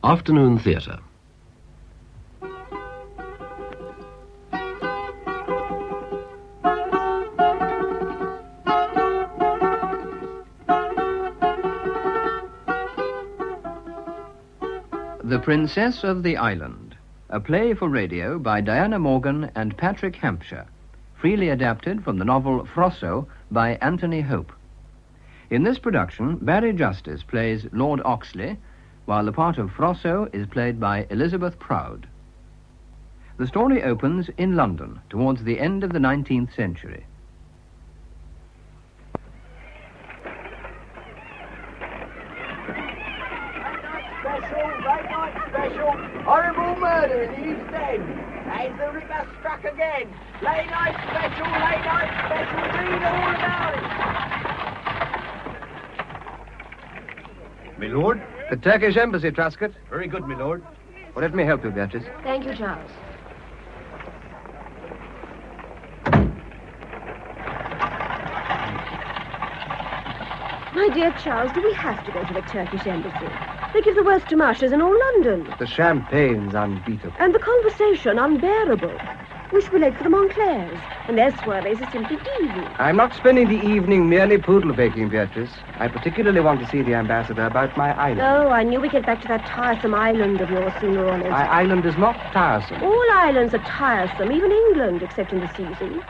Afternoon Theatre. The Princess of the Island, a play for radio by Diana Morgan and Patrick Hampshire, freely adapted from the novel Frosso by Anthony Hope. In this production, Barry Justice plays Lord Oxley, while the part of Frosso is played by Elizabeth Proud. The story opens in London, towards the end of the 19th century. Special, horrible murder in the East End. As the Ripper struck again. Late night special, read all about it. My lord? The Turkish Embassy, Truscott. Very good, my lord. Well, let me help you, Beatrice. Thank you, Charles. My dear Charles, do we have to go to the Turkish Embassy? They give the worst tamashes in all London. The champagne's unbeatable. And the conversation unbearable. We should be late for the Montclairs, and their soirees are simply divi. I'm not spending the evening merely poodle-baking, Beatrice. I particularly want to see the ambassador about my island. Oh, I knew we'd get back to that tiresome island of yours sooner or later. My island is not tiresome. All islands are tiresome, even England, except in the season.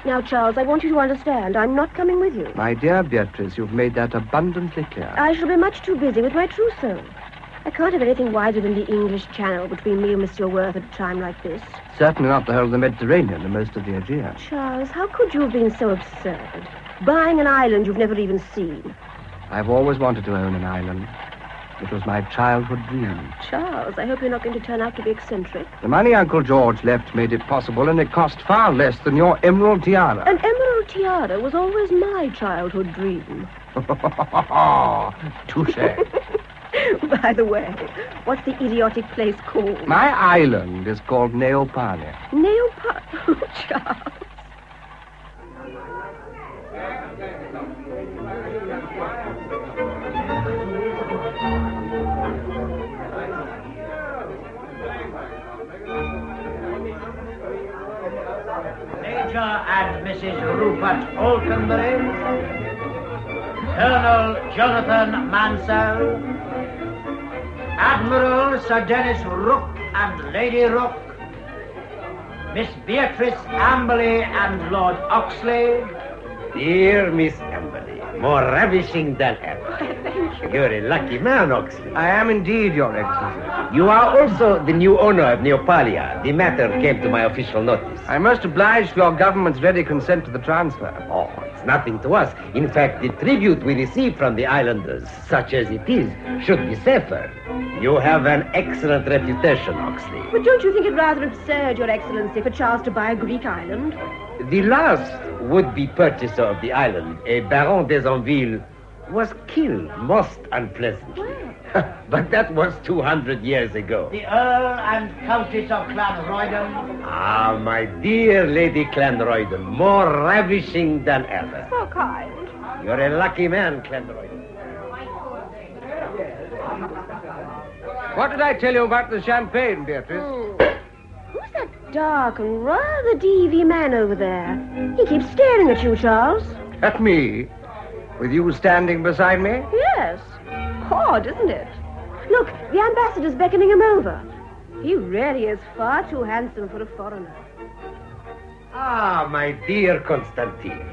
Now, Charles, I want you to understand, I'm not coming with you. My dear Beatrice, you've made that abundantly clear. I shall be much too busy with my trousseau. I can't have anything wider than the English Channel between me and Monsieur Worth at a time like this. Certainly not the whole of the Mediterranean and most of the Aegean. Charles, how could you have been so absurd? Buying an island you've never even seen. I've always wanted to own an island. It was my childhood dream. Charles, I hope you're not going to turn out to be eccentric. The money Uncle George left made it possible, and it cost far less than your emerald tiara. An emerald tiara was always my childhood dream. Touché. By the way, what's the idiotic place called? My island is called Neopalia. Neopalia? Oh, Charles. Major and Mrs. Rupert Alconbury, Colonel Jonathan Mansell, Admiral Sir Dennis Rooke and Lady Rooke, Miss Beatrice Amberley and Lord Oxley. Dear Miss Amberley, more ravishing than ever. Thank you. You're a lucky man, Oxley. I am indeed, Your Excellency. You are also the new owner of Neopalia. The matter came to my official notice. I'm most obliged for your government's ready consent to the transfer. Oh, it's nothing to us. In fact, the tribute we receive from the islanders, such as it is, should be safer. You have an excellent reputation, Oxley. But don't you think it rather absurd, Your Excellency, for Charles to buy a Greek island? The last would-be purchaser of the island, a Baron d'Ezenville, was killed most unpleasantly. But that was 200 years ago. The Earl and Countess of Clanroyden. Ah, my dear Lady Clanroyden, more ravishing than ever. So kind. You're a lucky man, Clanroyden. What did I tell you about the champagne, Beatrice? Who's that dark and rather deevy man over there? He keeps staring at you, Charles. At me? With you standing beside me? Yes. Odd, isn't it? Look, the ambassador's beckoning him over. He really is far too handsome for a foreigner. Ah, my dear Constantine.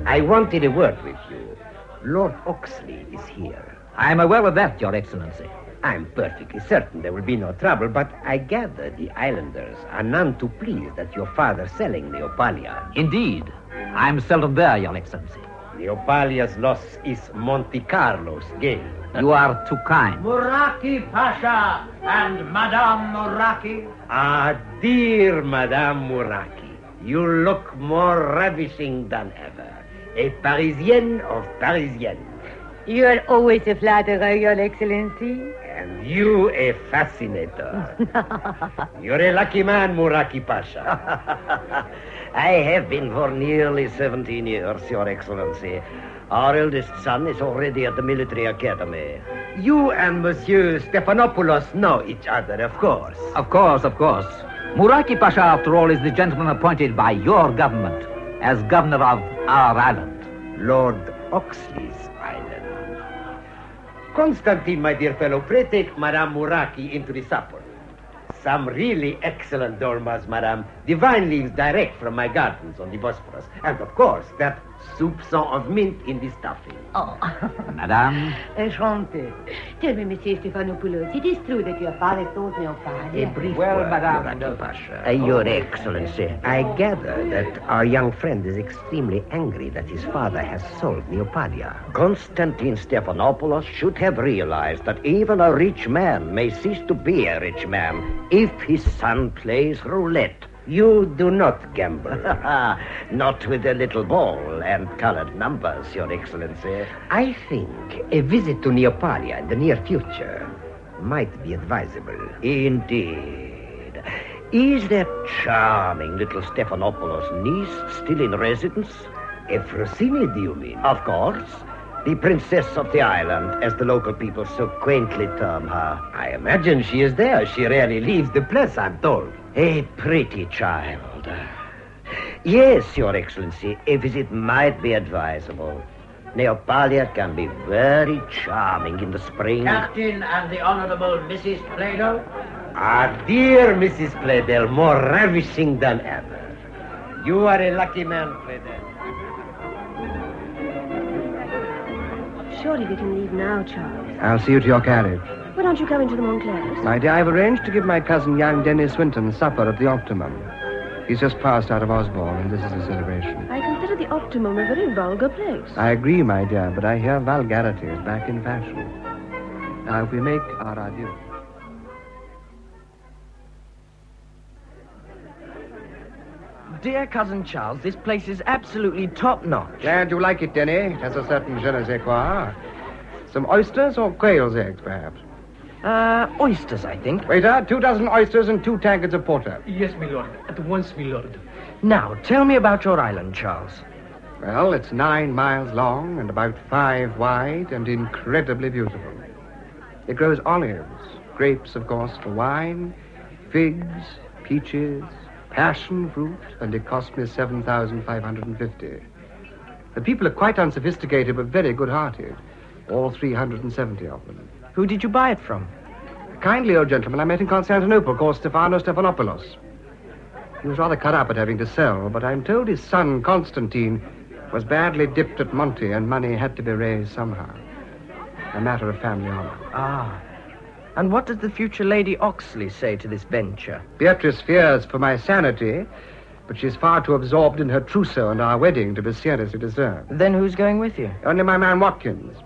I wanted a word with you. Lord Oxley is here. I am aware of that, Your Excellency. I'm perfectly certain there will be no trouble, but I gather the islanders are none too pleased at your father selling Neopalia. Indeed. I am seldom there, Your Excellency. Neopalia's loss is Monte Carlo's gain. You are too kind. Muraki Pasha and Madame Muraki. Ah, dear Madame Muraki, you look more ravishing than ever. A Parisienne of Parisienne. You're always a flatterer, Your Excellency. And you a fascinator. You're a lucky man, Muraki Pasha. I have been for nearly 17 years, Your Excellency. Our eldest son is already at the military academy. You and Monsieur Stephanopoulos know each other, of course. Of course. Muraki Pasha, after all, is the gentleman appointed by your government as governor of our island. Lord Oxley's island. Constantine, my dear fellow, pray take Madame Muraki into the supper. Some really excellent dolmas, Madame. The vine leaves direct from my gardens on the Bosphorus. And, of course, that soupçon of mint in the stuffing. Oh. Madame? Enchanté. Tell me, Monsieur Stephanopoulos, it is true that your father thought Neopalia. A brief Well, word, Madame, Muraki no. Pasha. Your Excellency, I gather that our young friend is extremely angry that his father has sold Neopalia. Constantine Stephanopoulos should have realized that even a rich man may cease to be a rich man if his son plays roulette. You do not gamble. Not with a little ball and colored numbers, Your Excellency. I think a visit to Neopalia in the near future might be advisable. Indeed. Is that charming little Stephanopoulos' niece still in residence? Efrosini, do you mean? Of course. The princess of the island, as the local people so quaintly term her. I imagine she is there. She rarely leaves the place, I'm told. A pretty child. Yes, Your Excellency, a visit might be advisable. Neopalia can be very charming in the spring. Captain and the Honorable Mrs. Plato? Ah, dear Mrs. Playdell, more ravishing than ever. You are a lucky man, Playdell. Surely we can leave now, Charles. I'll see you to your carriage. Why don't you go into the Montclairs? My dear, I've arranged to give my cousin young Dennis Swinton supper at the Optimum. He's just passed out of Osborne, and this is a celebration. I consider the Optimum a very vulgar place. I agree, my dear, but I hear vulgarity is back in fashion. Now, if we make our adieu. Dear Cousin Charles, this place is absolutely top-notch. Glad you like it, Denny. It has a certain je ne sais quoi. Some oysters or quail's eggs, perhaps? Oysters, I think. Waiter, 24 oysters and 2 tankards of porter. Yes, my lord. At once, my lord. Now, tell me about your island, Charles. Well, it's 9 miles long and about 5 wide and incredibly beautiful. It grows olives, grapes, of course, for wine, figs, peaches, passion fruit, and it cost me 7,550. The people are quite unsophisticated but very good-hearted, all 370 of them. Who did you buy it from? A kindly old gentleman I met in Constantinople called Stephanopoulos. He was rather cut up at having to sell, but I'm told his son, Constantine, was badly dipped at Monte and money had to be raised somehow. A matter of family honor. Ah. And what does the future Lady Oxley say to this venture? Beatrice fears for my sanity, but she's far too absorbed in her trousseau and our wedding to be seriously concerned. Then who's going with you? Only my man Watkins.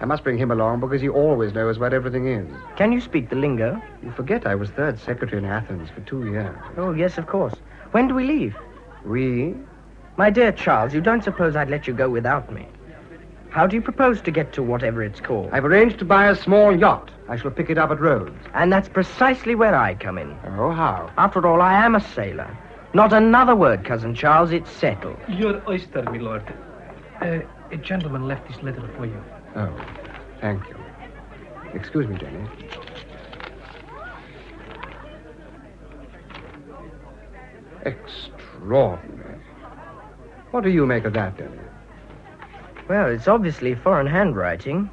I must bring him along because he always knows where everything is. Can you speak the lingo? You forget I was 3rd secretary in Athens for 2 years. Oh, yes, of course. When do we leave? We? My dear Charles, you don't suppose I'd let you go without me? How do you propose to get to whatever it's called? I've arranged to buy a small yacht. I shall pick it up at Rhodes. And that's precisely where I come in. Oh, how? After all, I am a sailor. Not another word, Cousin Charles. It's settled. Your oyster, my lord. A gentleman left this letter for you. Oh, thank you. Excuse me, Jenny. Extraordinary. What do you make of that, Jenny? Well, it's obviously foreign handwriting.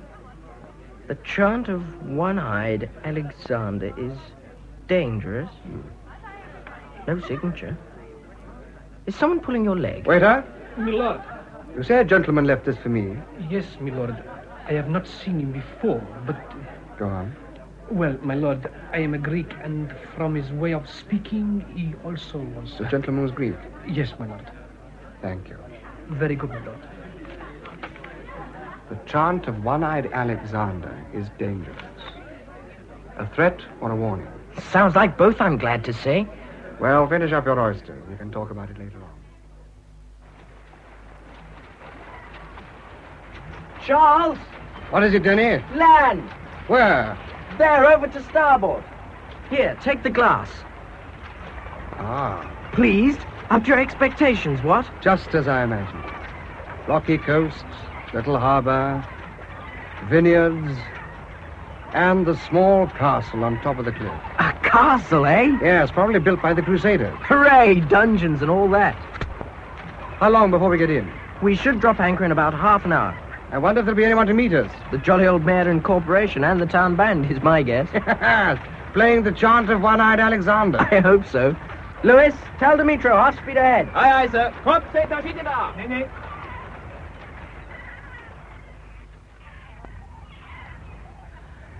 The chant of one-eyed Alexander is dangerous. No signature. Is someone pulling your leg? Waiter, My lord. you say a gentleman left this for me. Yes, my lord. I have not seen him before, but... Go on. Well, my lord, I am a Greek, and from his way of speaking, he also was... The gentleman was Greek. Yes, my lord. Thank you. Very good, my lord. The chant of one-eyed Alexander is dangerous. A threat or a warning? Sounds like both, I'm glad to say. Well, finish up your oysters. We can talk about it later on. Charles! What is it, Denny? Land! Where? There, over to starboard. Here, take the glass. Ah, Pleased? Up to your expectations, what? just as I imagined. Rocky coasts, little harbor, vineyards, and the small castle on top of the cliff. A castle, eh? Yes, probably built by the Crusaders. Hooray! Dungeons and all that. How long before we get in? We should drop anchor in about half an hour. I wonder if there'll be anyone to meet us. The jolly old mayor and corporation and the town band is my guess. Playing the chant of One-Eyed Alexander. I hope so. Lewis, tell Dimitro, half speed ahead. Aye, aye, sir. Kopf, seht euch hinten da. Nee.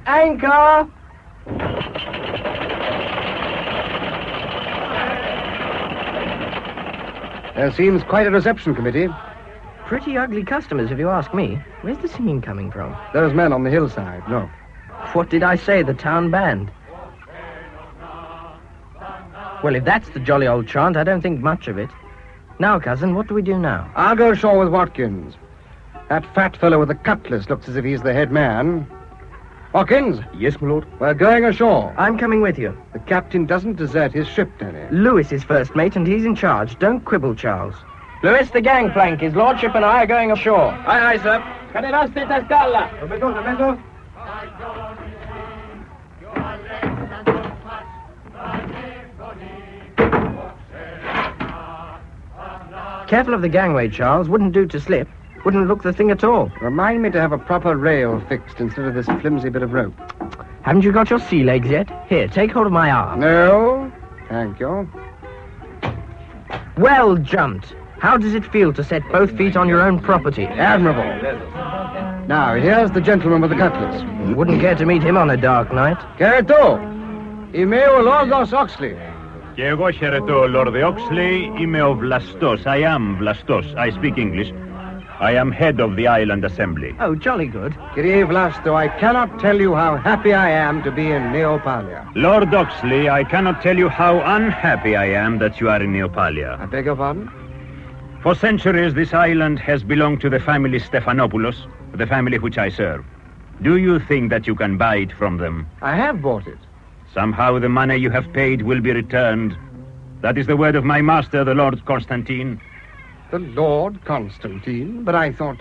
Anchor! There seems quite a reception committee. Pretty ugly customers, if you ask me. Where's the singing coming from? Those men on the hillside, look. What did I say, the town band? Well, if that's the jolly old chant, I don't think much of it. Now, cousin, what do we do now? I'll go ashore with Watkins. That fat fellow with the cutlass looks as if he's the head man. Hawkins? Yes, my lord. We're going ashore. I'm coming with you. The captain doesn't desert his ship, Danny. Lewis is first mate, and he's in charge. Don't quibble, Charles. Lewis, the gangplank. His lordship and I are going ashore. Aye, aye, sir. Caderaste esta scala. Roberto. Careful of the gangway, Charles. Wouldn't do to slip. Wouldn't look the thing at all. Remind me to have a proper rail fixed instead of this flimsy bit of rope. Haven't you got your sea legs yet? Here, take hold of my arm. No, thank you. Well jumped. How does it feel to set both feet on your own property? Admirable. Now, here's the gentleman with the cutlass. Wouldn't care to meet him on a dark night. Kerto, είμαι ο Lordos Oxley. Και εγώ χαιρετώ, Lord Oxley. Είμαι ο Vlastos. I am Vlastos. I speak English. I am head of the island assembly. Oh, jolly good. Kyrie Vlasto, I cannot tell you how happy I am to be in Neopalia. Lord Oxley, I cannot tell you how unhappy I am that you are in Neopalia. I beg your pardon? For centuries, this island has belonged to the family Stephanopoulos, the family which I serve. Do you think that you can buy it from them? I have bought it. Somehow the money you have paid will be returned. That is the word of my master, the Lord Constantine. The Lord Constantine? But I thought...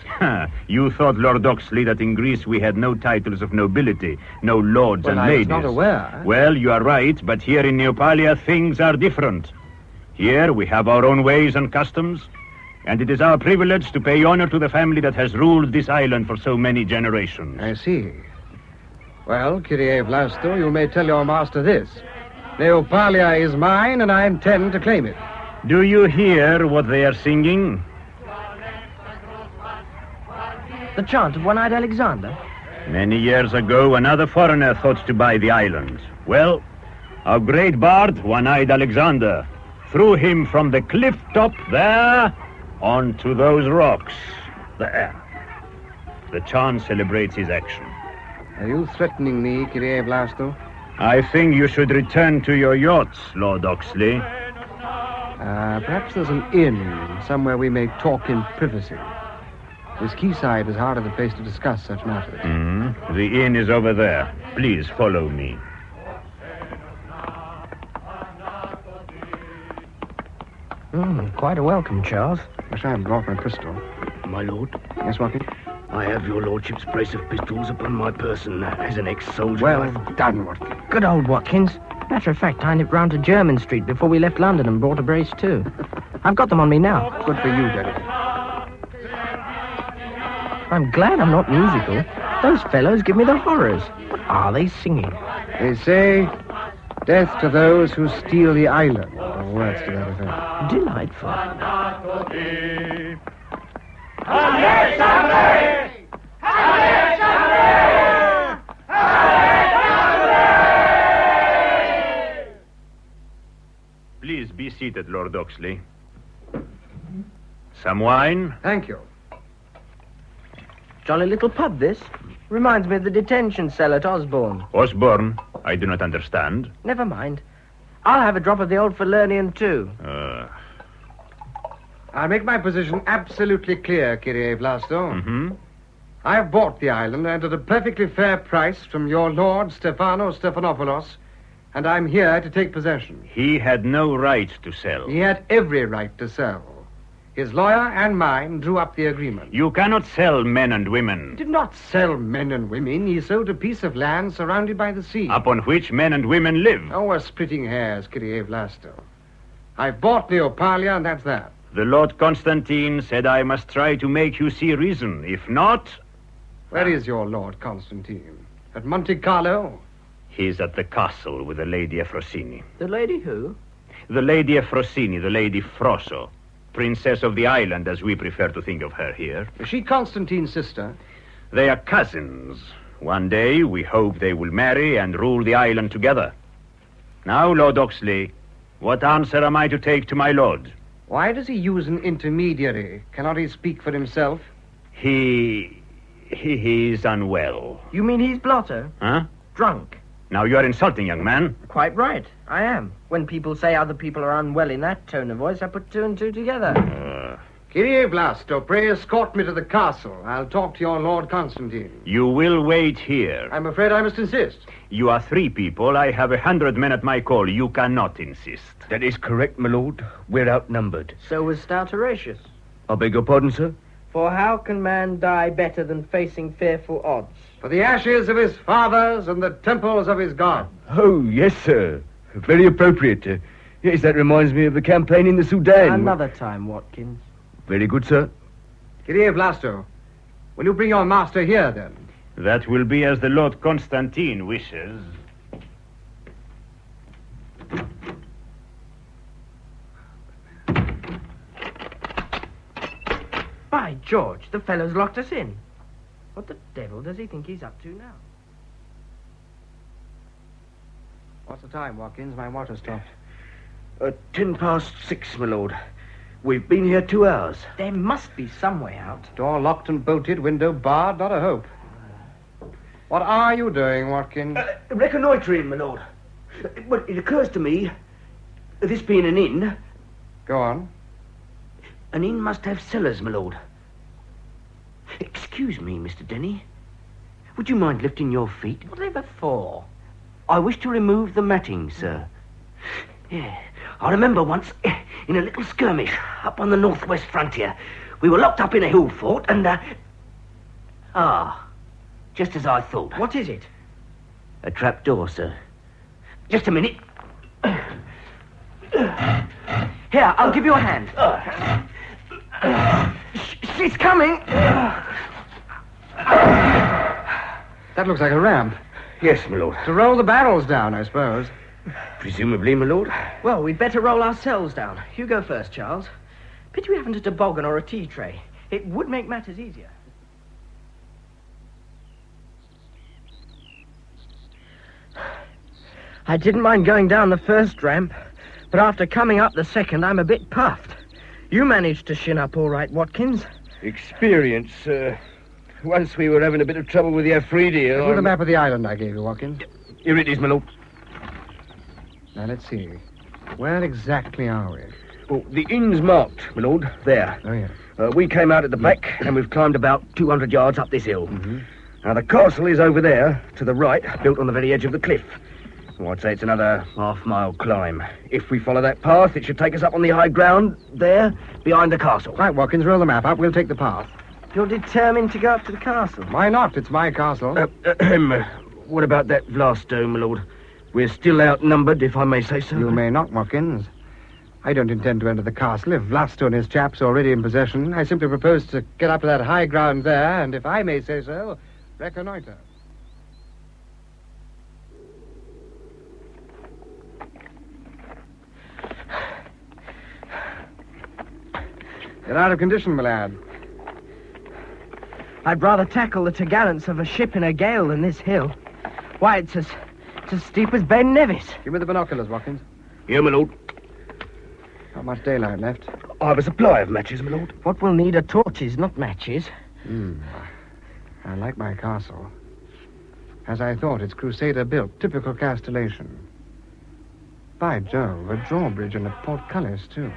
You thought, Lord Oxley, that in Greece we had no titles of nobility, no lords and ladies. I was not aware. Well, you are right, but here in Neopalia things are different. Here we have our own ways and customs, and it is our privilege to pay honor to the family that has ruled this island for so many generations. I see. Well, Kyrie Vlasto, you may tell your master this. Neopalia is mine, and I intend to claim it. Do you hear what they are singing? The chant of One-Eyed Alexander? Many years ago, another foreigner thought to buy the island. Well, our great bard, One-Eyed Alexander, threw him from the cliff top there onto those rocks there. The chant celebrates his action. Are you threatening me, Kyrie Vlasto? I think you should return to your yachts, Lord Oxley. Perhaps there's an inn somewhere we may talk in privacy. This quayside is hardly the place to discuss such matters. The inn is over there. Please follow me. Quite a welcome, Charles. Wish I had brought my pistol. My lord? Yes, Watkins? I have your lordship's brace of pistols upon my person as an ex-soldier. Well done, Watkins. Good old Watkins. Matter of fact, I nipped round to Jermyn Street before we left London and brought a brace too. I've got them on me now. Good for you, Denny. I'm glad I'm not musical. Those fellows give me the horrors. What are they singing? They say, death to those who steal the island, or words to that effect. Delightful. Please be seated, Lord Oxley. Some wine? Thank you. Jolly little pub, this. Reminds me of the detention cell at Osborne. Osborne? I do not understand. Never mind. I'll have a drop of the old Falernian, too. I'll make my position absolutely clear, Kyrie Vlasto. I have bought the island and at a perfectly fair price from your lord, Stephanopoulos, and I'm here to take possession. He had no right to sell. He had every right to sell. His lawyer and mine drew up the agreement. You cannot sell men and women. He did not sell men and women. He sold a piece of land surrounded by the sea. Upon which men and women live. Oh, we're splitting hairs, Kyrie Vlasto. I've bought Neopalia, and that's that. The Lord Constantine said I must try to make you see reason. If not... Where is your Lord Constantine? At Monte Carlo? He's at the castle with the Lady Efrosini. The lady who? The Lady Efrosini, the Lady Frosso. Princess of the island, as we prefer to think of her here. Is she Constantine's sister? They are cousins. One day, we hope they will marry and rule the island together. Now, Lord Oxley, what answer am I to take to my lord? Why does he use an intermediary? Cannot he speak for himself? He is unwell. You mean he's blotter? Huh? Drunk? Now you are insulting, young man. Quite right, I am. When people say other people are unwell in that tone of voice, I put two and two together. Kyrie Vlasto, pray escort me to the castle. I'll talk to your Lord Constantine. You will wait here. I'm afraid I must insist. You are 3 people. I have 100 men at my call. You cannot insist. That is correct, my lord. We're outnumbered. So was stout Horatius. I beg your pardon, sir? For how can man die better than facing fearful odds? For the ashes of his fathers and the temples of his gods. Oh, yes, sir. Very appropriate. Yes, that reminds me of the campaign in the Sudan. Another time, Watkins. Very good, sir. Kyrie Vlasto, will you bring your master here, then? That will be as the Lord Constantine wishes. By George, the fellow's locked us in. What the devil does he think he's up to now? What's the time, Watkins? My water stopped. 6:10, my lord. We've been here 2 hours. There must be some way out. Door locked and bolted, window barred, not a hope. What are you doing, Watkins? Reconnoitring, my lord. Well, it occurs to me, this being an inn... Go on. An inn must have cellars, my lord. Excuse me, Mr. Denny. Would you mind lifting your feet? Whatever for? I wish to remove the matting, sir. Yeah. I remember once, in a little skirmish up on the northwest frontier, we were locked up in a hill fort and, just as I thought. What is it? A trap door, sir. Just a minute. Here, I'll give you a hand. She's coming. That looks like a ramp. Yes, my lord. To roll the barrels down, I suppose. Presumably, my lord. Well, we'd better roll ourselves down. You go first, Charles. Pity we haven't a toboggan or a tea tray. It would make matters easier. I didn't mind going down the first ramp, but after coming up the second, I'm a bit puffed. You managed to shin up all right, Watkins. Experience, once we were having a bit of trouble with the Afridi. Look at the map of the island I gave you, Watkins. Here it is, my lord. Now, let's see. Where exactly are we? Oh, the inn's marked, my lord. There. Oh, yeah. We came out at the back, and we've climbed about 200 yards up this hill. Mm-hmm. Now, the castle is over there, to the right, built on the very edge of the cliff. Well, I'd say it's another half-mile climb. If we follow that path, it should take us up on the high ground, there, behind the castle. Right, Watkins, roll the map up. We'll take the path. You're determined to go up to the castle? Why not? It's my castle. What about that Vlasto, my lord? We're still outnumbered, if I may say so. You may not, Watkins. I don't intend to enter the castle if Vlasto and his chaps are already in possession. I simply propose to get up to that high ground there, and if I may say so, reconnoiter. You're out of condition, my lad. I'd rather tackle the topgallants of a ship in a gale than this hill. Why, it's as steep as Ben Nevis. Give me the binoculars, Watkins. Here, my lord. Not much daylight left. I have a supply of matches, my lord. What we'll need are torches, not matches. I like my castle. As I thought, it's Crusader built, typical castellation. By Jove, a drawbridge and a portcullis, too.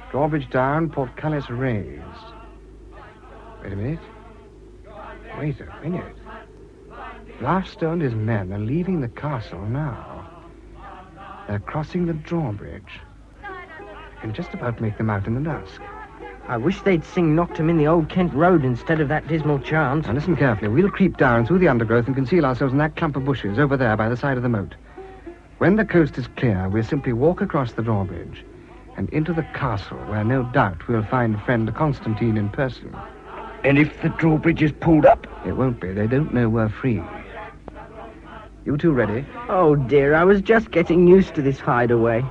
Drawbridge down, portcullis raised. Wait a minute. Vlasto and his men are leaving the castle now. They're crossing the drawbridge. I can just about make them out in the dusk. I wish they'd sing Knocked 'em in the Old Kent Road instead of that dismal chant. Now listen carefully. We'll creep down through the undergrowth and conceal ourselves in that clump of bushes over there by the side of the moat. When the coast is clear, we'll simply walk across the drawbridge and into the castle, where no doubt we'll find friend Constantine in person. And if the drawbridge is pulled up? It won't be. They don't know we're free. You two ready? Oh, dear, I was just getting used to this hideaway.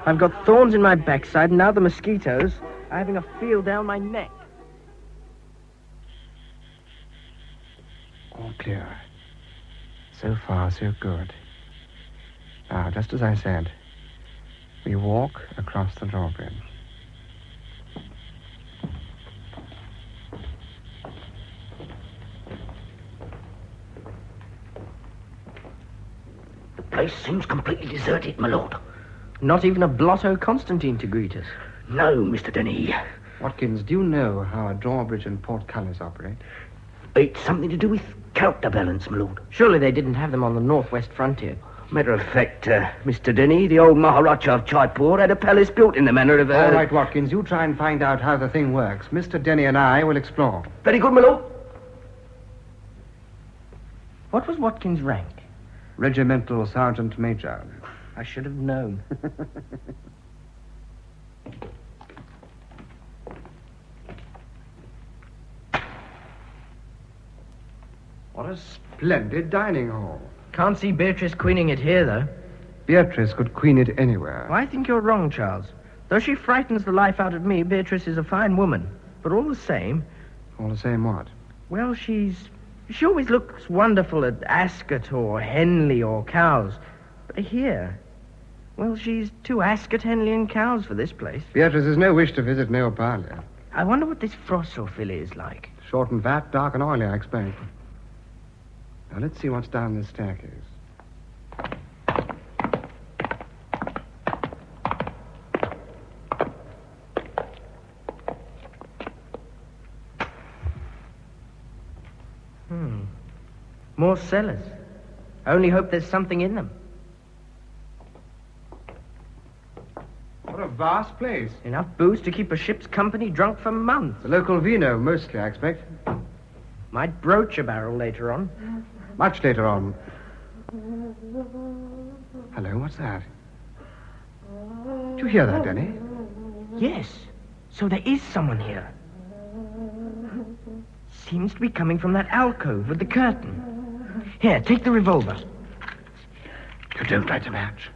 I've got thorns in my backside, and now the mosquitoes are having a feel down my neck. All clear. So far, so good. Now, just as I said, we walk across the drawbridge. The place seems completely deserted, my lord. Not even a blotto Constantine to greet us. No, Mr. Denny. Watkins, do you know how a drawbridge and portcullis operate? It's something to do with counterbalance, my lord. Surely they didn't have them on the northwest frontier. Matter of fact, Mr. Denny, the old Maharaja of Jaipur had a palace built in the manner of... All right, Watkins, you try and find out how the thing works. Mr. Denny and I will explore. Very good, my lord. What was Watkins' rank? Regimental Sergeant Major. I should have known. What a splendid dining hall. Can't see Beatrice queening it here, though. Beatrice could queen it anywhere. Well, I think you're wrong, Charles. Though she frightens the life out of me, Beatrice is a fine woman. But all the same... All the same what? Well, she always looks wonderful at Ascot or Henley or Cowes. But here... Well, she's too Ascot, Henley and Cowes for this place. Beatrice has no wish to visit Neopalia. I wonder what this Frosso filly is like. Short and fat, dark and oily, I expect. Now, let's see what's down this staircase. More cellars. I only hope there's something in them. What a vast place. Enough booze to keep a ship's company drunk for months. The local vino, mostly, I expect. Might broach a barrel later on. Much later on. Hello, what's that? Did you hear that, Denny? Yes. So there is someone here. Seems to be coming from that alcove with the curtain. Here, take the revolver. You don't light a match.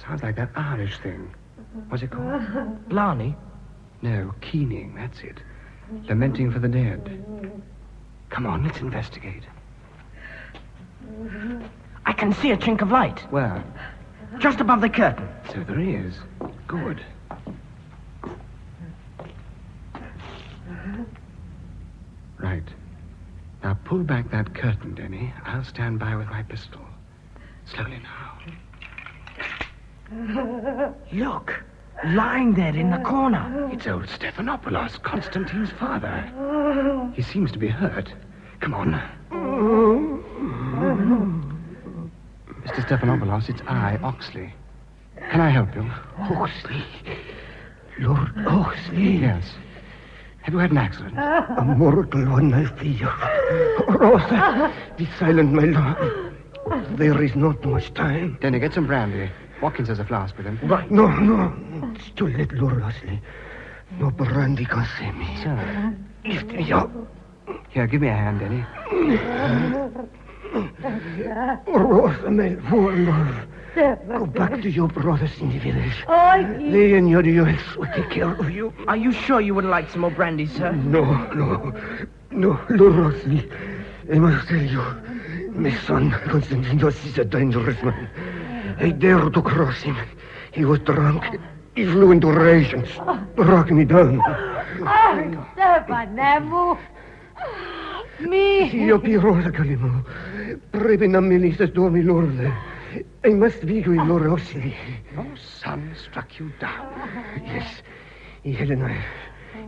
Sounds like that Irish thing. What's it called? Blarney? No, keening, that's it. Lamenting for the dead. Come on, let's investigate. I can see a chink of light. Where? Just above the curtain. So there is. Good. Right. Now pull back that curtain, Denny. I'll stand by with my pistol. Slowly now. Look, lying there in the corner. It's old Stephanopoulos, Constantine's father. He seems to be hurt. Come on. Mr. Stephanopoulos, it's I, Oxley. Can I help you? Oxley. Lord Oxley. Yes. Have you had an accident? A mortal one, my fear. Rosa, be silent, my lord. There is not much time. Denny, get some brandy. Watkins has a flask with him. Right. No. It's too late, Lord Oxley. No brandy can save me. So, Lift me up. here, give me a hand, Denny. Rosa, my poor love. Go back to your brothers in the village. Oh, They and your youths will take care of you. Are you sure you wouldn't like some more brandy, sir? No, Lord Oxley. I must tell you, my son, Constantinos, is a dangerous man. I dared to cross him. He was drunk. He flew into rage and struck me down. Stepanemu. Me. Io Pirosa Calimo. Prebina Melissa dormi lorde. I must speak with Lord Oxley. Your son struck you down. Yes, he had a knife.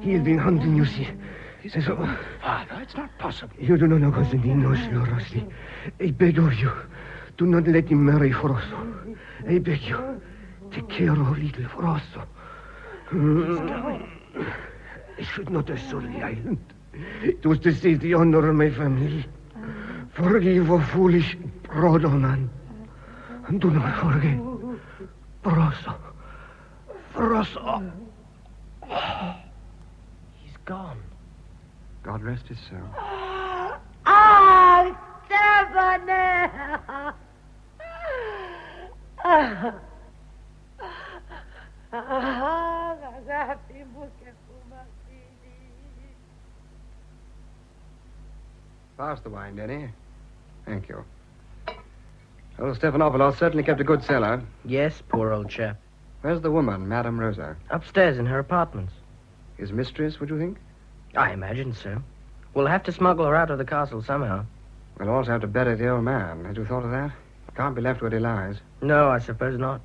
He had been hunting, you see. So, Father, it's not possible. you do not know Constantinos, Lord Oxley. I beg of you, do not let him marry Frosso. I beg you, take care of little Frosso. I should not have sold the island. It was to save the honor of my family. Forgive a foolish, proud man. And do not forget, Frosso. Frosso. He's gone. God rest his soul. Ah, Stefane! Pass the wine, Denny. Thank you. Old Stephanopoulos certainly kept a good cellar. Yes, poor old chap. Where's the woman, Madame Rosa? Upstairs in her apartments. His mistress, would you think? I imagine so. We'll have to smuggle her out of the castle somehow. We'll also have to bury the old man. Had you thought of that? Can't be left where he lies. No, I suppose not.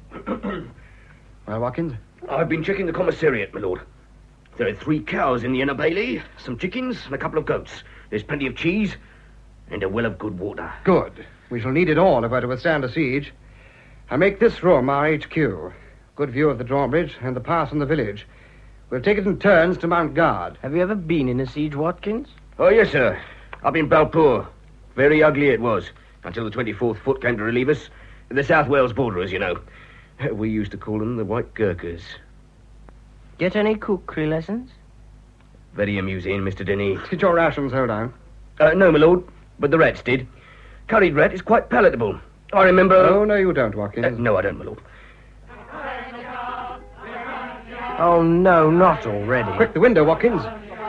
Well, Watkins? I've been checking the commissariat, my lord. There are 3 cows in the inner bailey, some chickens, and a couple of goats. There's plenty of cheese, and a well of good water. Good. We shall need it all if we're to withstand a siege. I make this room our HQ. Good view of the drawbridge and the pass from the village. We'll take it in turns to mount guard. Have you ever been in a siege, Watkins? Oh, yes, sir. Up in Balpoor. Very ugly it was, until the 24th Foot came to relieve us. The South Wales borderers, you know. We used to call them the White Gurkhas. Get any cookery lessons? Very amusing, Mr. Denny. Did your rations hold out? No, my lord, but the rats did. Curried rat is quite palatable. I remember... Oh, no, you don't, Watkins. No, I don't, my lord. Oh, no, not already. Quick, the window, Watkins.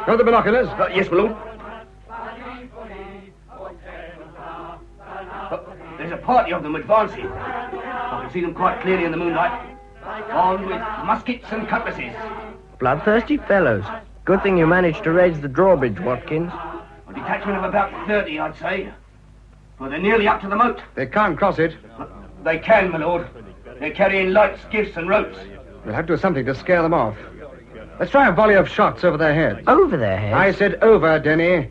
Go the binoculars. Yes, my lord. There's a party of them advancing. I can see them quite clearly in the moonlight. Armed with muskets and cutlasses. Bloodthirsty fellows. Good thing you managed to raise the drawbridge, Watkins. A detachment of about 30, I'd say. Well, they're nearly up to the moat. They can't cross it. They can, my lord. They're carrying lights, gifts, and ropes. We'll have to do something to scare them off. Let's try a volley of shots over their heads. Over their heads? I said over, Denny.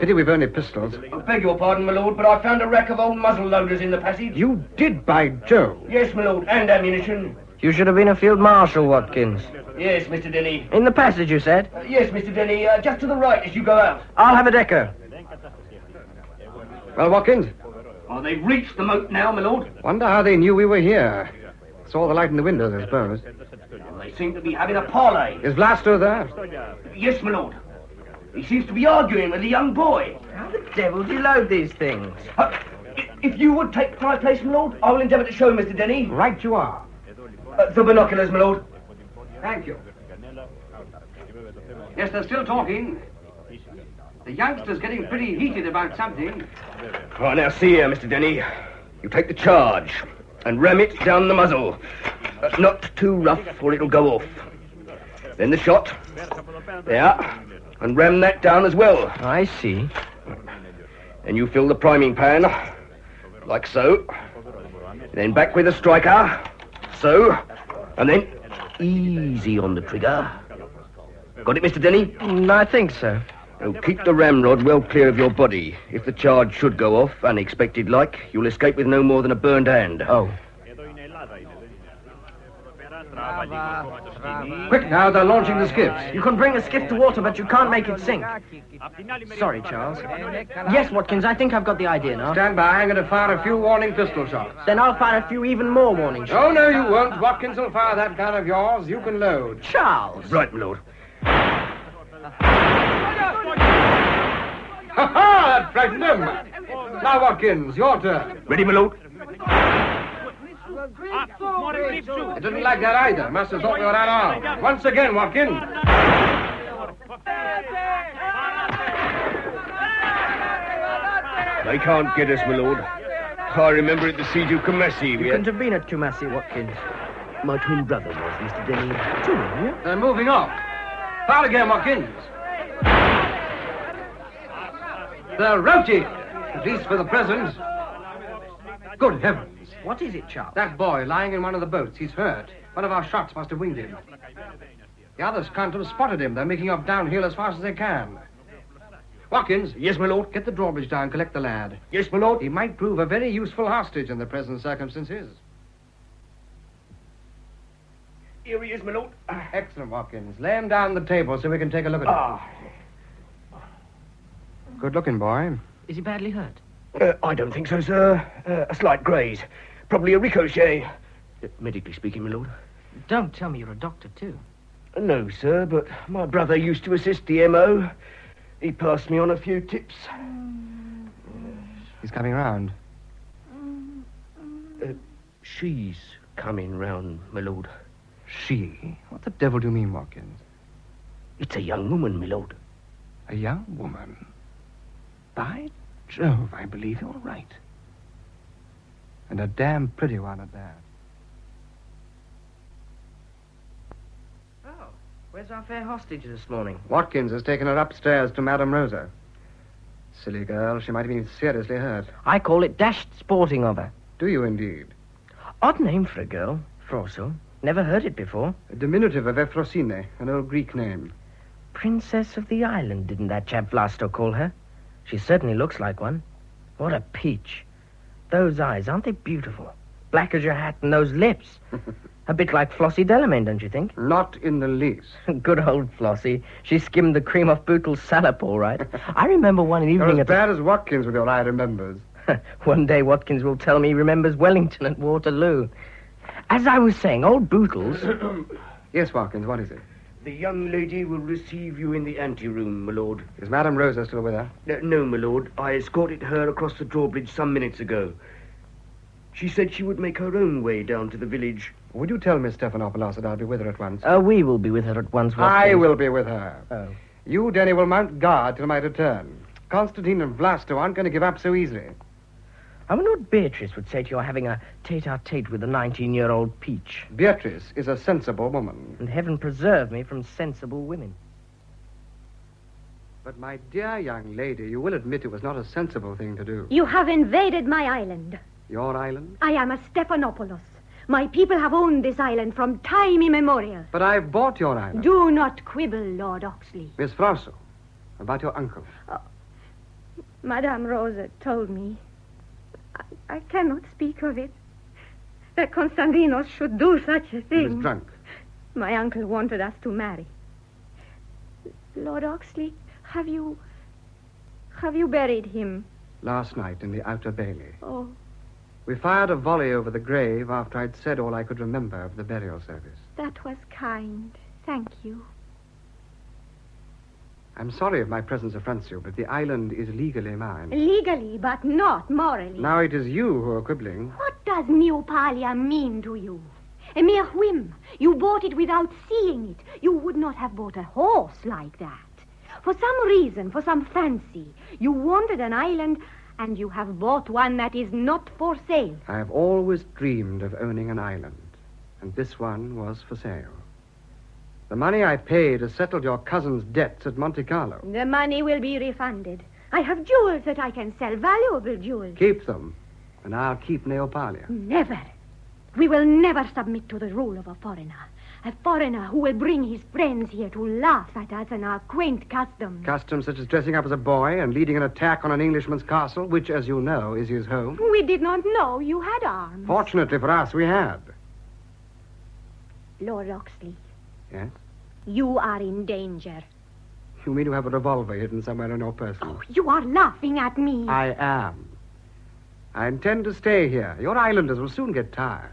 Pity we've only pistols. I beg your pardon, my lord, but I found a rack of old muzzle loaders in the passage. You did, by Jove. Yes, my lord, and ammunition. You should have been a field marshal, Watkins. Yes, Mr. Denny. In the passage, you said? Yes, Mr. Denny, just to the right as you go out. I'll have a decker. Well, Watkins? Oh, they've reached the moat now, my lord. Wonder how they knew we were here. Saw the light in the windows, I suppose. They seem to be having a parley. Is Vlasto there? Yes, my lord. He seems to be arguing with a young boy. How the devil do you load these things? If you would take my place, my lord, I will endeavour to show Mr. Denny. Right you are. The binoculars, my lord. Thank you. Yes, they're still talking. The youngster's getting pretty heated about something. Right, now see here, Mr. Denny. You take the charge and ram it down the muzzle. Not too rough or it'll go off. Then the shot. There. And ram that down as well. I see. Then you fill the priming pan. Like so. Then back with the striker. So. And then easy on the trigger. Got it, Mr. Denny? I think so. Now keep the ramrod well clear of your body. If the charge should go off, unexpected like, you'll escape with no more than a burned hand. Oh. Quick now, they're launching the skiffs. You can bring a skiff to water, but you can't make it sink. Sorry, Charles. Yes, Watkins, I think I've got the idea now. Stand by, I'm going to fire a few warning pistol shots. Then I'll fire a few even more warning shots. Oh, no, you won't. Watkins will fire that gun of yours. You can load. Charles! Right, my lord. Ha-ha! That frightened him. Now, Watkins, your turn. Ready, my lord? I didn't like that either. Must have thought we were unarmed. Once again, Watkins. They can't get us, my lord. I remember at the siege of Kumasi. You couldn't have been at Kumasi, Watkins. My twin brother was, Mr. Denny. Two of you? They're moving off. Fire again, Watkins. They're routed, at least for the present. Good heavens. What is it, Charles? That boy lying in one of the boats. He's hurt. One of our shots must have winged him. The others can't have spotted him. They're making off downhill as fast as they can. Watkins. Yes, my lord. Get the drawbridge down, collect the lad. Yes, my lord. He might prove a very useful hostage in the present circumstances. Here he is, my lord. Excellent, Watkins. Lay him down on the table so we can take a look at him. Good-looking boy. Is he badly hurt? I don't think so, sir. A slight graze. Probably a ricochet. Medically speaking, my lord. Don't tell me you're a doctor, too. No, sir, but my brother used to assist the M.O. He passed me on a few tips. He's coming round. She's coming round, my lord. She? What the devil do you mean, Watkins? It's a young woman, my lord. A young woman? By Jove, I believe you're right. And a damn pretty one at that. Oh, where's our fair hostage this morning? Watkins has taken her upstairs to Madame Rosa. Silly girl, she might have been seriously hurt. I call it dashed sporting of her. Do you indeed? Odd name for a girl, Frosso. Never heard it before. A diminutive of Ephrosyne, an old Greek name. Princess of the Island, didn't that chap Vlasto call her? She certainly looks like one. What a peach. Those eyes, aren't they beautiful? Black as your hat, and those lips. A bit like Flossie Delamain, don't you think? Not in the least. Good old Flossie. She skimmed the cream off Bootle's salop, all right. I remember one evening You're as bad as Watkins with your eye remembers. One day Watkins will tell me he remembers Wellington at Waterloo. As I was saying, old Bootles... Yes, Watkins, what is it? The young lady will receive you in the anteroom, my lord. Is Madame Rosa still with her? No, my lord. I escorted her across the drawbridge some minutes ago. She said she would make her own way down to the village. Would you tell Miss Stephanopoulos that I'll be with her at once? We will be with her at once, Watkins. I will be with her. Oh. You, Denny, will mount guard till my return. Constantine and Vlasto aren't going to give up so easily. I wonder what Beatrice would say to your having a tete-a-tete with a 19-year-old peach. Beatrice is a sensible woman. And heaven preserve me from sensible women. But, my dear young lady, you will admit it was not a sensible thing to do. You have invaded my island. Your island? I am a Stephanopoulos. My people have owned this island from time immemorial. But I've bought your island. Do not quibble, Lord Oxley. Miss Frosso, about your uncle. Madame Rosa told me. I cannot speak of it. That Constantinos should do such a thing. He was drunk. My uncle wanted us to marry. Lord Oxley, have you buried him? Last night in the Outer Bailey. Oh. We fired a volley over the grave after I'd said all I could remember of the burial service. That was kind. Thank you. I'm sorry if my presence affronts you, but the island is legally mine. Legally, but not morally. Now it is you who are quibbling. What does Neopalia mean to you? A mere whim. You bought it without seeing it. You would not have bought a horse like that. For some reason, for some fancy, you wanted an island, and you have bought one that is not for sale. I have always dreamed of owning an island, and this one was for sale. The money I paid has settled your cousin's debts at Monte Carlo. The money will be refunded. I have jewels that I can sell, valuable jewels. Keep them, and I'll keep Neopalia. Never. We will never submit to the rule of a foreigner who will bring his friends here to laugh at us and our quaint customs. Customs such as dressing up as a boy and leading an attack on an Englishman's castle, which, as you know, is his home. We did not know you had arms. Fortunately for us, we had. Lord Oxley. Yes? You are in danger. You mean you have a revolver hidden somewhere on your person? Oh, you are laughing at me. I am. I intend to stay here. Your islanders will soon get tired.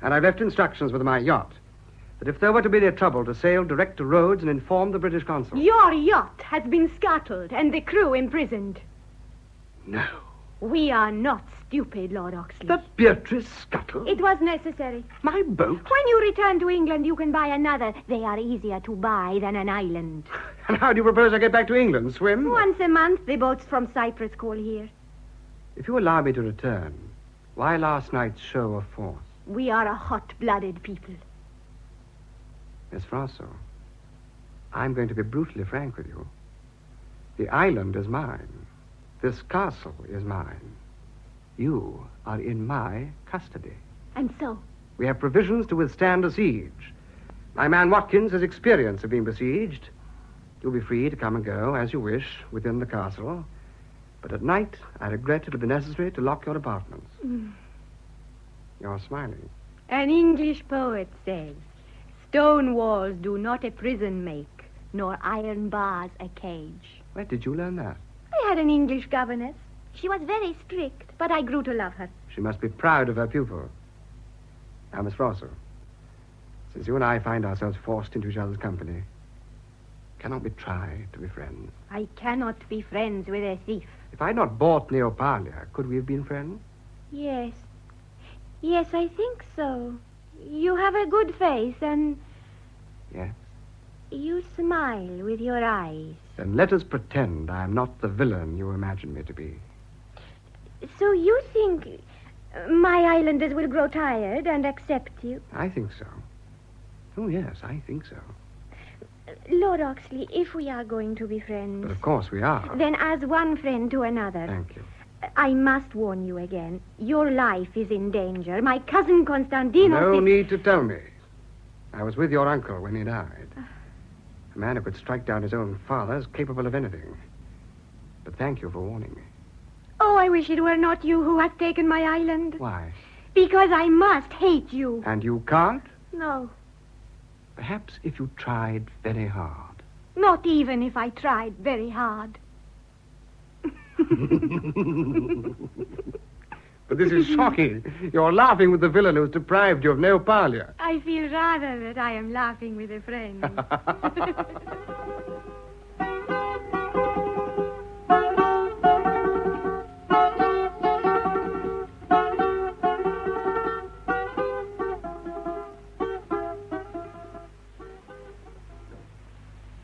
And I've left instructions with my yacht that if there were to be any trouble, to sail direct to Rhodes and inform the British consul. Your yacht has been scuttled and the crew imprisoned. No. We are not stupid, Lord Oxley. The Beatrice scuttled? It was necessary. My boat? When you return to England, you can buy another. They are easier to buy than an island. And how do you propose I get back to England? Swim? Once a month, the boats from Cyprus call here. If you allow me to return, why last night's show of force? We are a hot-blooded people. Miss Frosso, I'm going to be brutally frank with you. The island is mine. This castle is mine. You are in my custody. And so? We have provisions to withstand a siege. My man Watkins has experience of being besieged. You'll be free to come and go as you wish within the castle. But at night, I regret it'll be necessary to lock your apartments. You're smiling. An English poet says, Stone walls do not a prison make, nor iron bars a cage. Where did you learn that? I had an English governess. She was very strict, but I grew to love her. She must be proud of her pupil. Now, Miss Rosser, since you and I find ourselves forced into each other's company, cannot we try to be friends? I cannot be friends with a thief. If I had not bought Neopalia, could we have been friends? Yes. Yes, I think so. You have a good face, and... Yes? You smile with your eyes. Then let us pretend I am not the villain you imagine me to be. So you think my islanders will grow tired and accept you? I think so. Oh, yes, I think so. Lord Oxley, if we are going to be friends... But of course we are. Then as one friend to another... Thank you. I must warn you again. Your life is in danger. My cousin Constantinos... No need to tell me. I was with your uncle when he died. A man who could strike down his own father is capable of anything. But thank you for warning me. Oh, I wish it were not you who has taken my island. Why? Because I must hate you. And you can't? No. Perhaps if you tried very hard. Not even if I tried very hard. But this is shocking. You're laughing with the villain who's deprived you of Neopalia. I feel rather that I am laughing with a friend.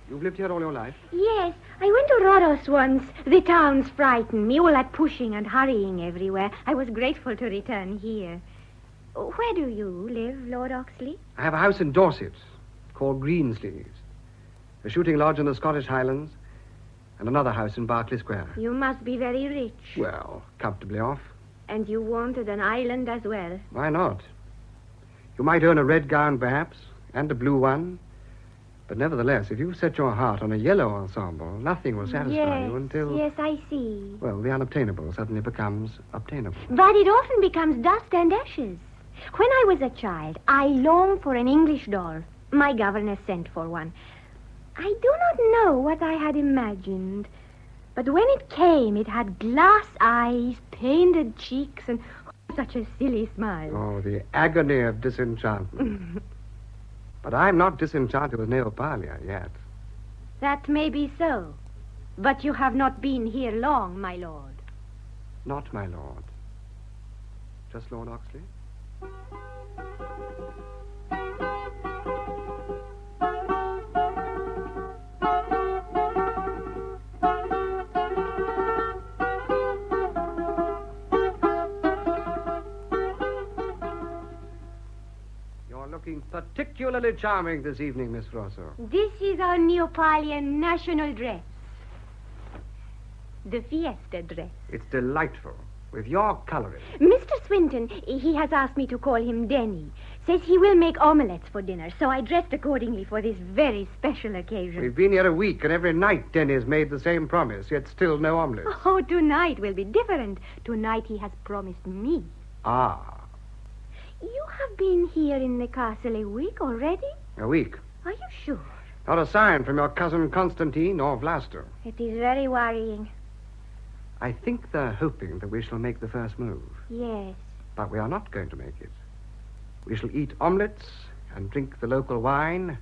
You've lived here all your life? Yes, I went to Rhodos once. The towns frightened me, all that pushing and hurrying everywhere. I was grateful to return here. Where do you live, Lord Oxley? I have a house in Dorset called Greensleeves, a shooting lodge in the Scottish Highlands, and another house in Berkeley Square. You must be very rich. Well, comfortably off. And you wanted an island as well. Why not? You might earn a red gown, perhaps, and a blue one. But nevertheless, if you set your heart on a yellow ensemble, nothing will satisfy you until... Yes, I see. Well, the unobtainable suddenly becomes obtainable. But it often becomes dust and ashes. When I was a child, I longed for an English doll. My governess sent for one. I do not know what I had imagined. But when it came, it had glass eyes, painted cheeks, and such a silly smile. Oh, the agony of disenchantment. But I'm not disenchanted with Neopalia yet. That may be so. But you have not been here long, my lord. Not my lord. Just Lord Oxley? Looking particularly charming this evening, Miss Rosso. This is our Neopalian national dress. The fiesta dress. It's delightful, with your coloring. Mr. Swinton, he has asked me to call him Denny. Says he will make omelettes for dinner, so I dressed accordingly for this very special occasion. We've been here a week, and every night Denny's made the same promise, yet still no omelette. Oh, tonight will be different. Tonight he has promised me. Ah. You have been here in the castle a week already? A week. Are you sure? Not a sign from your cousin Constantine or Vlaster. It is very worrying. I think they're hoping that we shall make the first move. Yes. But we are not going to make it. We shall eat omelettes and drink the local wine,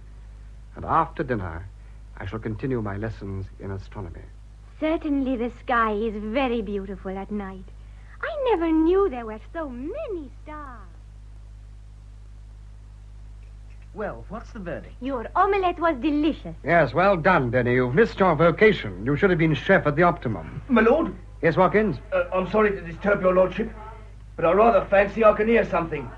and after dinner I shall continue my lessons in astronomy. Certainly the sky is very beautiful at night. I never knew there were so many stars. Well, what's the verdict? Your omelette was delicious. Yes, well done, Denny. You've missed your vocation. You should have been chef at the Optimum. My lord? Yes, Watkins? I'm sorry to disturb your lordship, but I rather fancy I can hear something.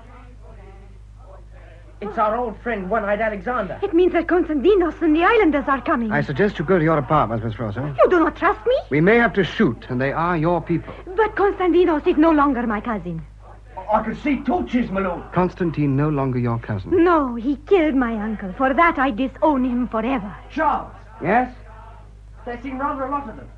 It's our old friend, One-Eyed Alexander. It means that Constantinos and the islanders are coming. I suggest you go to your apartments, Miss Rosa. You do not trust me? We may have to shoot, and they are your people. But Constantinos is no longer my cousin. I can see torches, my lord. Constantine no longer your cousin. No, he killed my uncle. For that I disown him forever. Charles. Yes? There seem rather a lot of them.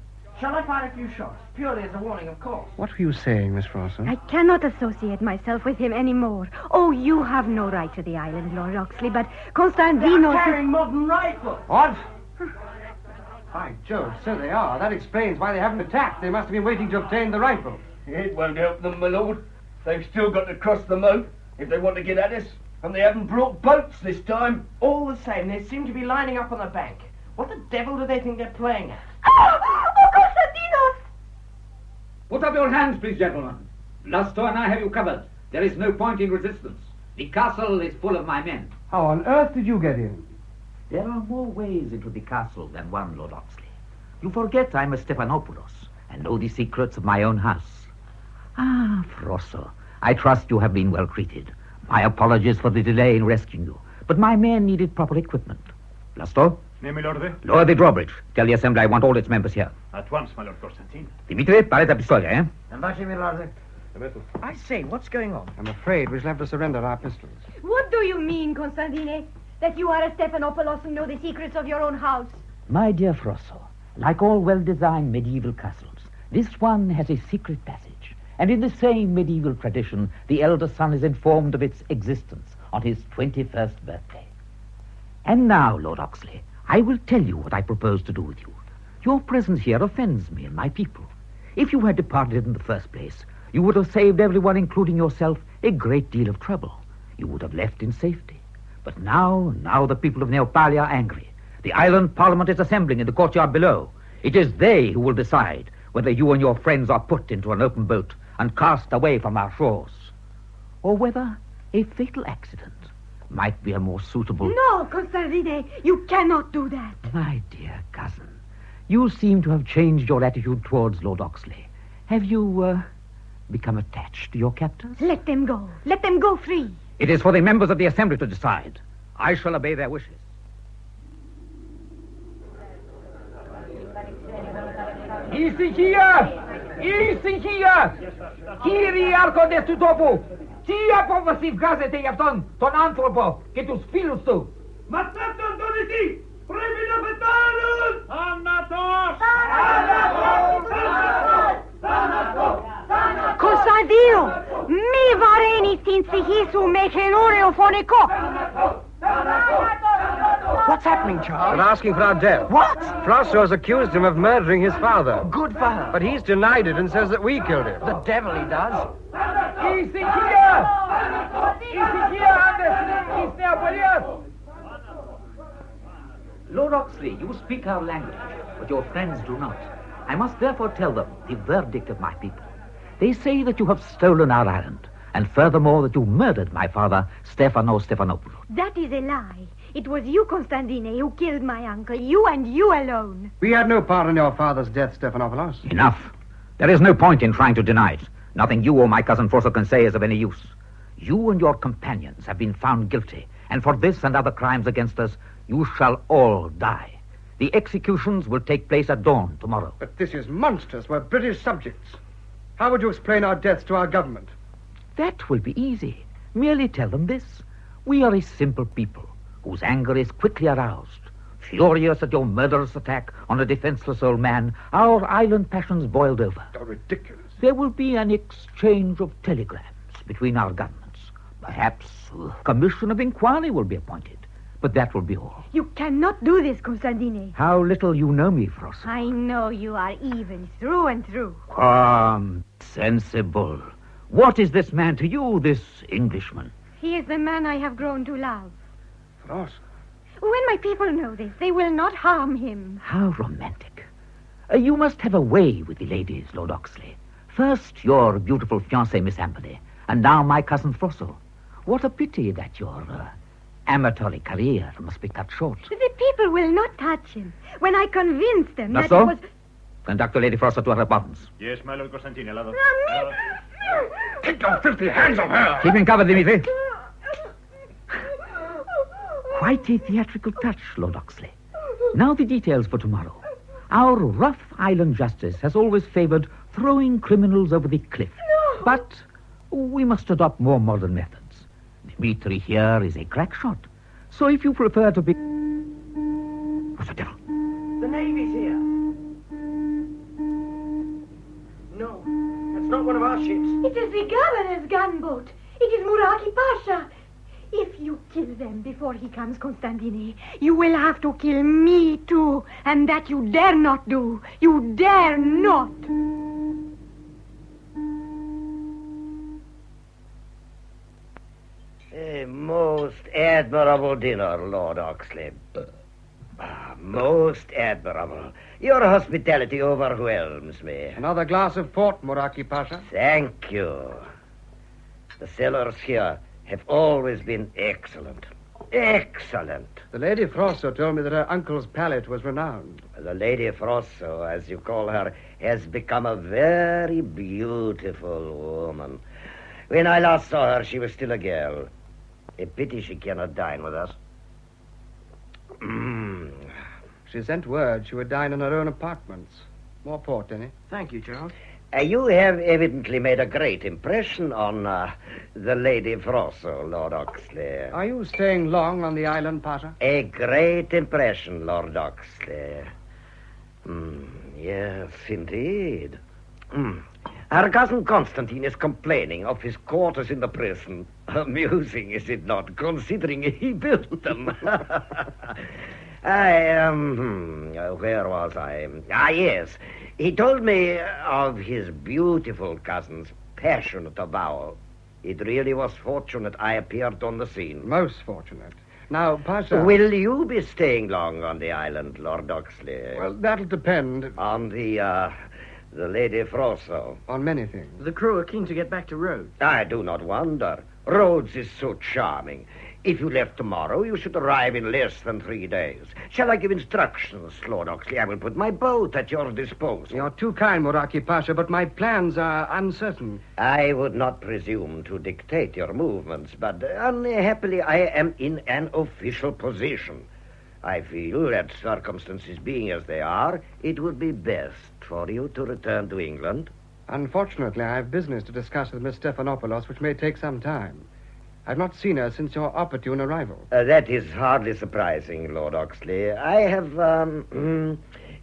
Shall I fire a few shots? Purely as a warning, of course. What were you saying, Miss Frosso? I cannot associate myself with him anymore. Oh, you have no right to the island, Lord Oxley, but Constantino... They're carrying modern rifles. What? By Jove, so they are. That explains why they haven't attacked. They must have been waiting to obtain the rifle. It won't help them, my lord. They've still got to cross the moat if they want to get at us. And they haven't brought boats this time. All the same, they seem to be lining up on the bank. What the devil do they think they're playing at? Oh, Constantinos! Put up your hands, please, gentlemen. Blasto and I have you covered. There is no point in resistance. The castle is full of my men. How on earth did you get in? There are more ways into the castle than one, Lord Oxley. You forget I'm a Stephanopoulos and know the secrets of my own house. Ah, Frosso, I trust you have been well treated. My apologies for the delay in rescuing you, but my men needed proper equipment. Blasto? Nay, my lord. Lower the drawbridge. Tell the assembly I want all its members here. At once, my lord Constantine. Dimitri, pare la pistola, eh? I say, what's going on? I'm afraid we shall have to surrender our pistols. What do you mean, Constantine? That you are a Stephanopoulos and know the secrets of your own house? My dear Frosso, like all well-designed medieval castles, this one has a secret passage. And in the same medieval tradition, the elder son is informed of its existence on his 21st birthday. And now, Lord Oxley, I will tell you what I propose to do with you. Your presence here offends me and my people. If you had departed in the first place, you would have saved everyone, including yourself, a great deal of trouble. You would have left in safety. But now the people of Neopalia are angry. The island parliament is assembling in the courtyard below. It is they who will decide whether you and your friends are put into an open boat and cast away from our shores, or whether a fatal accident might be a more suitable... No, Constantine, you cannot do that. My dear cousin, you seem to have changed your attitude towards Lord Oxley. Have you, become attached to your captors? Let them go. Let them go free. It is for the members of the assembly to decide. I shall obey their wishes. Easy here! Easy here! Kiri arko destu topu! Tia povasi v gazete javton, ton antropo, ke tu spilus tu! Mataton doniti! Premina betalus! Thanatos! Constantino! Mi vareni stinsi hisu mechenureo foniko! What's happening, Charles? They're asking for our death. What? Frosso's accused him of murdering his father. Good for her. But he's denied it and says that we killed him. The devil he does. Easy here! Easy here, Anders! East Neopalia! Lord Oxley, you speak our language, but your friends do not. I must therefore tell them the verdict of my people. They say that you have stolen our island, and furthermore that you murdered my father, Stefano Stephanopoulos. That is a lie. It was you, Constantine, who killed my uncle. You and you alone. We had no part in your father's death, Stephanopoulos. Enough. There is no point in trying to deny it. Nothing you or my cousin Frosso can say is of any use. You and your companions have been found guilty, and for this and other crimes against us, you shall all die. The executions will take place at dawn tomorrow. But this is monstrous. We're British subjects. How would you explain our deaths to our government? That will be easy. Merely tell them this. We are a simple people whose anger is quickly aroused. Furious at your murderous attack on a defenseless old man, our island passions boiled over. Oh, ridiculous. There will be an exchange of telegrams between our governments. Perhaps a commission of inquiry will be appointed. But that will be all. You cannot do this, Constantine. How little you know me, Frosso. I know you are even through and through. Calm, sensible. What is this man to you, this Englishman? He is the man I have grown to love. Frosso. When my people know this, they will not harm him. How romantic. You must have a way with the ladies, Lord Oxley. First, your beautiful fiancée, Miss Amberley, and now my cousin Frosso. What a pity that your amatory career must be cut short. The people will not touch him. When I convince them that so? it was... Conduct Lady Frosso to her apartments. Yes, my lord Constantine, alado. Take your filthy hands off her! Keep him covered, Dimitri. Quite a theatrical touch, Lord Oxley. Now the details for tomorrow. Our rough island justice has always favored throwing criminals over the cliff. No. But we must adopt more modern methods. Dimitri here is a crack shot. So if you prefer to be... What's the devil? The Navy's here. not one of our ships. It is the governor's gunboat. It is Muraki Pasha. If you kill them before he comes, Constantine, you will have to kill me too. And that you dare not do. You dare not. A most admirable dinner, Lord Oxley. Most admirable. Your hospitality overwhelms me. Another glass of port, Muraki Pasha. Thank you. The cellars here have always been excellent. Excellent. The Lady Frosso told me that her uncle's palate was renowned. The Lady Frosso, as you call her, has become a very beautiful woman. When I last saw her, she was still a girl. A pity she cannot dine with us. She sent word she would dine in her own apartments. More port, Denny. Thank you, Charles. You have evidently made a great impression on the Lady Frosso, Lord Oxley. Are you staying long on the island, Pasha? A great impression, Lord Oxley. Yes, indeed. Our cousin Constantine is complaining of his quarters in the prison. Amusing, is it not, considering he built them? Where was I? Yes. He told me of his beautiful cousin's passionate avowal. It really was fortunate I appeared on the scene. Most fortunate. Now, Pasha... Will you be staying long on the island, Lord Oxley? Well, that'll depend... On the Lady Frosso. On many things. The crew are keen to get back to Rhodes. I do not wonder. Rhodes is so charming. If you left tomorrow, you should arrive in less than 3 days. Shall I give instructions, Lord Oxley? I will put my boat at your disposal. You're too kind, Muraki Pasha, but my plans are uncertain. I would not presume to dictate your movements, but unhappily I am in an official position. I feel that circumstances being as they are, it would be best for you to return to England. Unfortunately, I have business to discuss with Miss Stephanopoulos, which may take some time. I've not seen her since your opportune arrival. That is hardly surprising, Lord Oxley. I have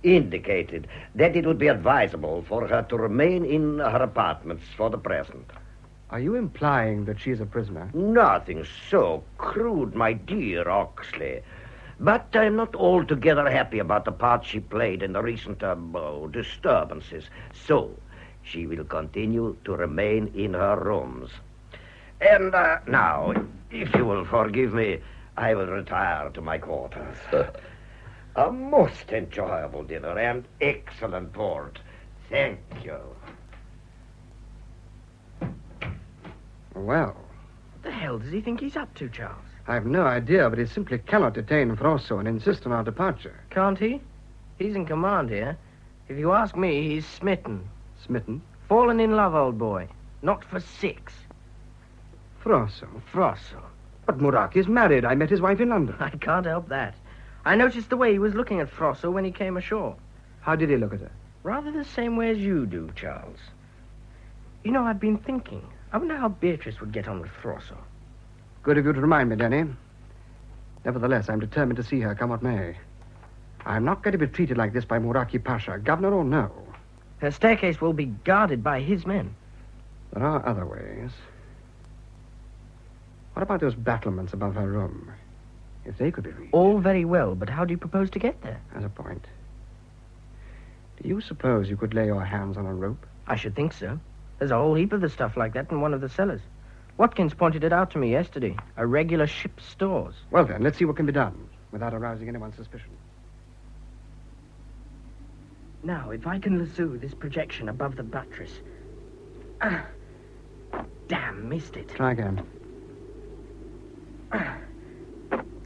indicated that it would be advisable for her to remain in her apartments for the present. Are you implying that she is a prisoner? Nothing so crude, my dear Oxley. But I'm not altogether happy about the part she played in the recent disturbances. So, she will continue to remain in her rooms. And now, if you will forgive me, I will retire to my quarters. A most enjoyable dinner and excellent port. Thank you. Well. What the hell does he think he's up to, Charles? I've no idea, but he simply cannot detain Frosso and insist on our departure. Can't he? He's in command here. If you ask me, he's smitten. Smitten? Fallen in love, old boy. Not for 6. Frosso? Frosso. But Muraki is married. I met his wife in London. I can't help that. I noticed the way he was looking at Frosso when he came ashore. How did he look at her? Rather the same way as you do, Charles. You know, I've been thinking. I wonder how Beatrice would get on with Frosso. Good of you to remind me, Danny. Nevertheless, I'm determined to see her, come what may. I'm not going to be treated like this by Muraki Pasha, governor or no. Her staircase will be guarded by his men. There are other ways. What about those battlements above her room? If they could be reached. All very well, but how do you propose to get there? As a point. Do you suppose you could lay your hands on a rope? I should think so. There's a whole heap of the stuff like that in one of the cellars. Watkins pointed it out to me yesterday. A regular ship's stores. Well, then, let's see what can be done without arousing anyone's suspicion. Now, if I can lasso this projection above the buttress... damn, missed it. Try again.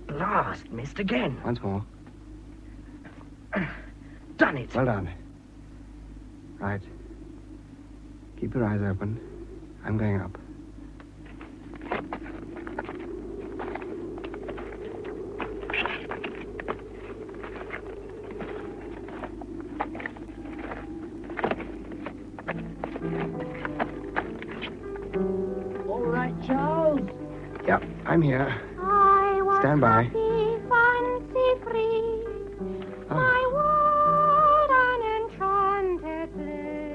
Blast, missed again. Once more. Done it. Well done. Right. Keep your eyes open. I'm going up. All right, Charles. Yep, I'm here. I was Stand by. happy, fancy free. I was an enchanted place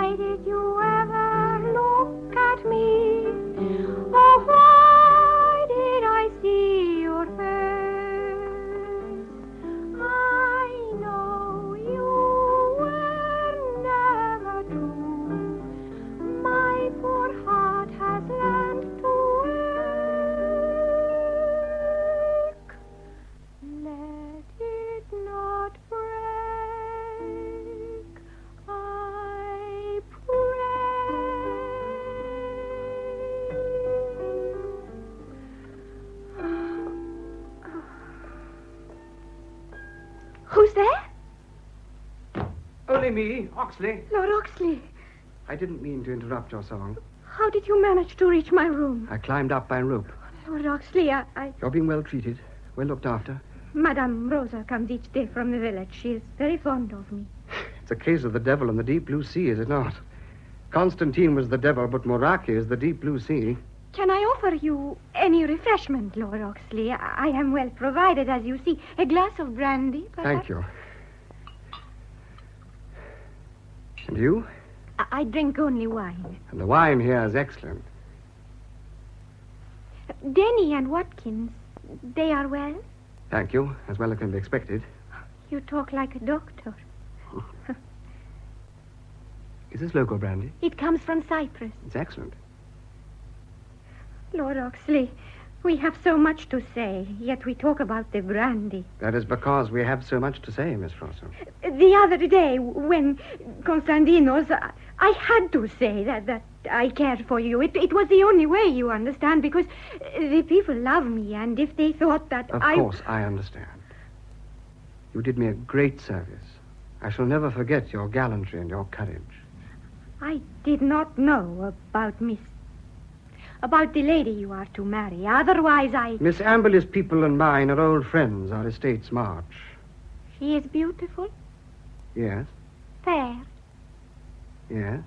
Why did you ever look at me? Oh, why did I see your face? I know you were never true. My poor heart has learned to ache. Let it not break, I pray. Who's there? Only me, Oxley. Lord Oxley. I didn't mean to interrupt your song. How did you manage to reach my room? I climbed up by rope. Lord Oxley, I... You're being well treated, well looked after. Madame Rosa comes each day from the village. She is very fond of me. It's a case of the devil and the deep blue sea, is it not? Constantine was the devil, but Moraki is the deep blue sea. Can I offer you any refreshment, Lord Oxley? I am well provided, as you see. A glass of brandy, perhaps? Thank you. And you? I drink only wine. And the wine here is excellent. Denny and Watkins, they are well? Thank you, as well as can be expected. You talk like a doctor. Is this local brandy? It comes from Cyprus. It's excellent. Lord Oxley, we have so much to say, yet we talk about the brandy. That is because we have so much to say, Miss Frosso. The other day, when Constantinos, I had to say that I cared for you. It was the only way, you understand, because the people love me, and if they thought that Of course, I understand. You did me a great service. I shall never forget your gallantry and your courage. I did not know about the lady you are to marry. Otherwise, Miss Amberley's people and mine are old friends. Our estates march. She is beautiful? Yes. Fair? Yes.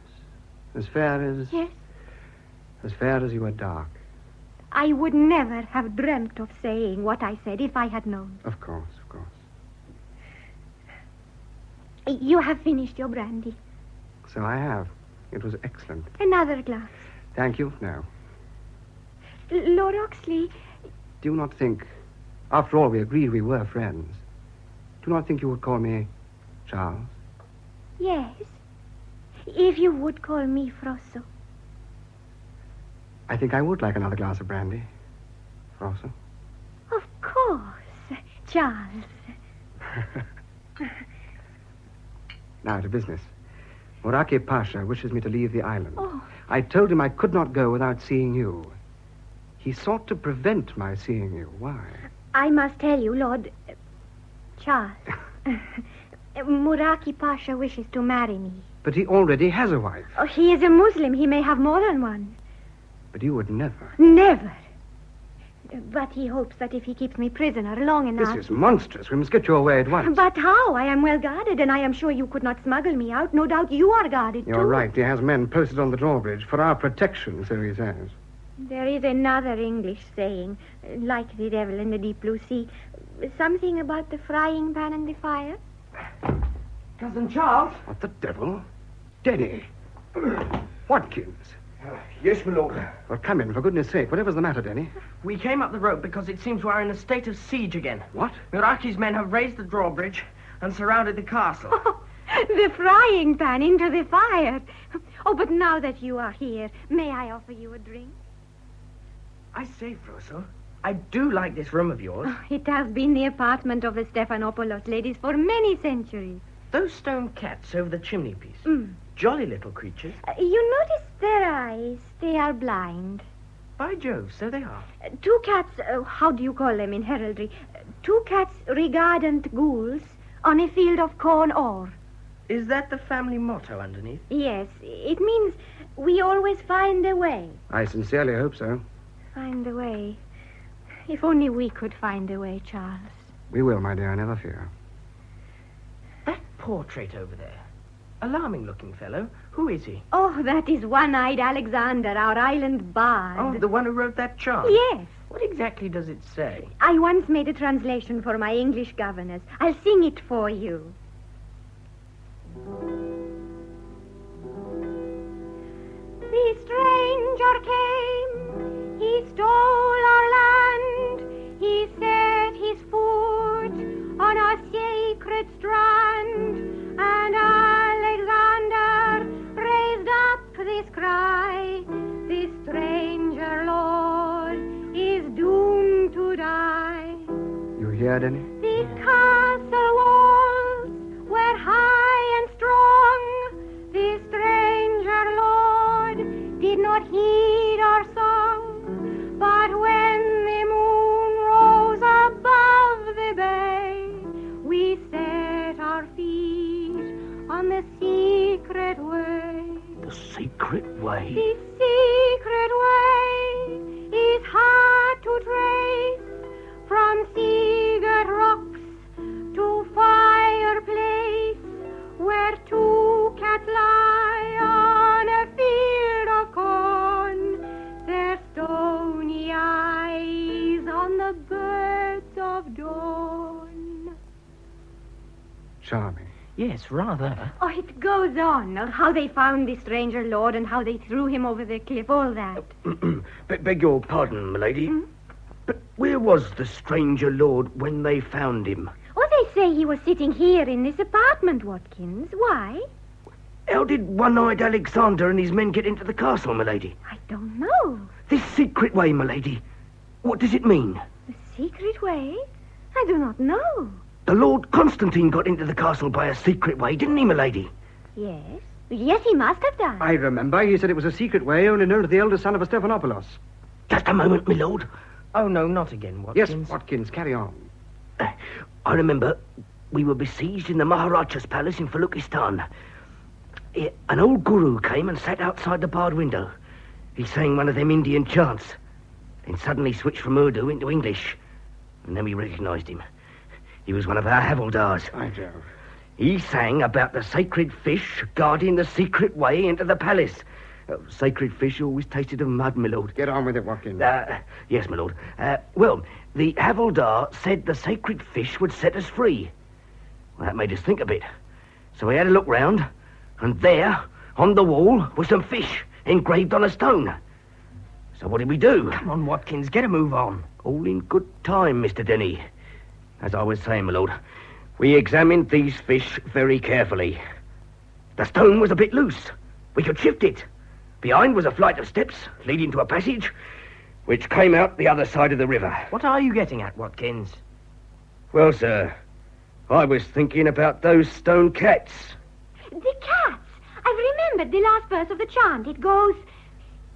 As fair as... Yes. As fair as you are dark. I would never have dreamt of saying what I said if I had known. Of course, of course. You have finished your brandy. So I have. It was excellent. Another glass. Thank you. No. Lord Oxley... Do not think... After all, we agreed we were friends. Do not think you would call me Charles? Yes. If you would call me Frosso. I think I would like another glass of brandy. Frosso? Of course, Charles. Now to business. Moraki Pasha wishes me to leave the island. Oh. I told him I could not go without seeing you. He sought to prevent my seeing you. Why? I must tell you, Lord... Charles. Moraki Pasha wishes to marry me. But he already has a wife. Oh, he is a Muslim. He may have more than one. But you would never. Never. But he hopes that if he keeps me prisoner long enough... This is monstrous. We must get you away at once. But how? I am well guarded, and I am sure you could not smuggle me out. No doubt you are guarded, You're right. He has men posted on the drawbridge for our protection, so he says. There is another English saying, like the devil in the deep blue sea, something about the frying pan and the fire. Cousin Charles? What the devil? Denny. Watkins. Yes, my lord. Well, come in, for goodness sake. Whatever's the matter, Denny? We came up the rope because it seems we are in a state of siege again. What? Miraki's men have raised the drawbridge and surrounded the castle. The frying pan into the fire. Oh, but now that you are here, may I offer you a drink? I say, Frosso, I do like this room of yours. Oh, it has been the apartment of the Stephanopoulos ladies for many centuries. Those stone cats over the chimney piece. Jolly little creatures. You notice their eyes. They are blind. By Jove, so they are. Two cats, how do you call them in heraldry? Two cats regardant ghouls on a field of corn ore. Is that the family motto underneath? Yes, it means we always find a way. I sincerely hope so. Find a way. If only we could find a way, Charles. We will, my dear, never fear. That portrait over there. Alarming-looking fellow. Who is he? Oh, that is One-Eyed Alexander, our island bard. Oh, the one who wrote that charm? Yes. What exactly does it say? I once made a translation for my English governess. I'll sing it for you. hear, Denny? The castle walls were high and strong. The stranger lord did not heed our song. But when the moon rose above the bay, we set our feet on the secret way. The secret way? The secret way is hard to trace, from sea-girt rocks to fireplace, where two cats lie on a field of corn, their stony eyes on the birds of dawn. Charming. Yes, rather. Oh, it goes on. How they found the stranger lord and how they threw him over the cliff, all that. Beg your pardon, milady. But where was the stranger lord when they found him? Oh, they say he was sitting here in this apartment, Watkins. Why? How did one-eyed Alexander and his men get into the castle, milady? I don't know. This secret way, milady. What does it mean? The secret way? I do not know. The Lord Constantine got into the castle by a secret way, didn't he, milady? Yes. Yes, he must have done. I remember. He said it was a secret way only known to the eldest son of Stephanopoulos. Just a moment, my lord. Oh, no, not again, Watkins. Yes, Watkins, carry on. I remember we were besieged in the Maharaja's palace in Falukistan. An old guru came and sat outside the barred window. He sang one of them Indian chants, then suddenly switched from Urdu into English. And then we recognized him. He was one of our havildars. By Jove. He sang about the sacred fish guarding the secret way into the palace. Sacred fish always tasted of mud, my lord. Get on with it, Watkins. Yes, my lord. Well, the havildar said the sacred fish would set us free. Well, that made us think a bit. So we had a look round, and there, on the wall, were some fish engraved on a stone. So what did we do? Come on, Watkins, get a move on. All in good time, Mr. Denny. As I was saying, my lord, we examined these fish very carefully. The stone was a bit loose. We could shift it. Behind was a flight of steps leading to a passage which came out the other side of the river. What are you getting at, Watkins? Well, sir, I was thinking about those stone cats. The cats! I've remembered the last verse of the chant. It goes,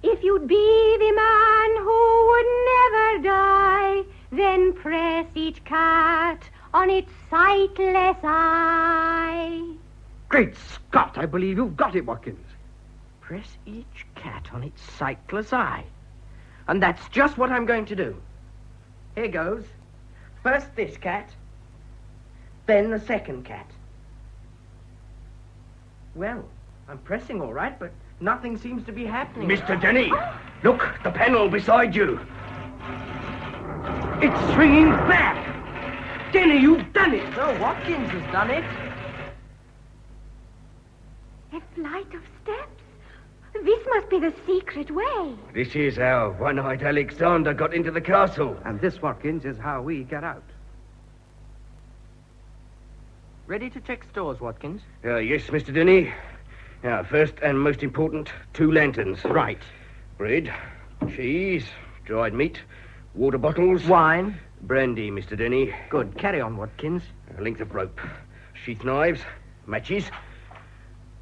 if you'd be the man who would never die, then press each cat on its sightless eye. Great Scott, I believe you've got it, Watkins. Press each cat on its sightless eye. And that's just what I'm going to do. Here goes. First this cat, then the second cat. Well, I'm pressing all right, but nothing seems to be happening. Mr. Denny, look, the panel beside you. It's swinging back. Denny, you've done it. No, Watkins has done it. A flight of steps? This must be the secret way. This is how one-eyed Alexander got into the castle. And this, Watkins, is how we get out. Ready to check stores, Watkins? Yes, Mr. Denny. Now, first and most important, 2 lanterns. Right. Bread, cheese, dried meat, water bottles. Wine. Brandy, Mr. Denny. Good. Carry on, Watkins. A length of rope. Sheath knives, matches.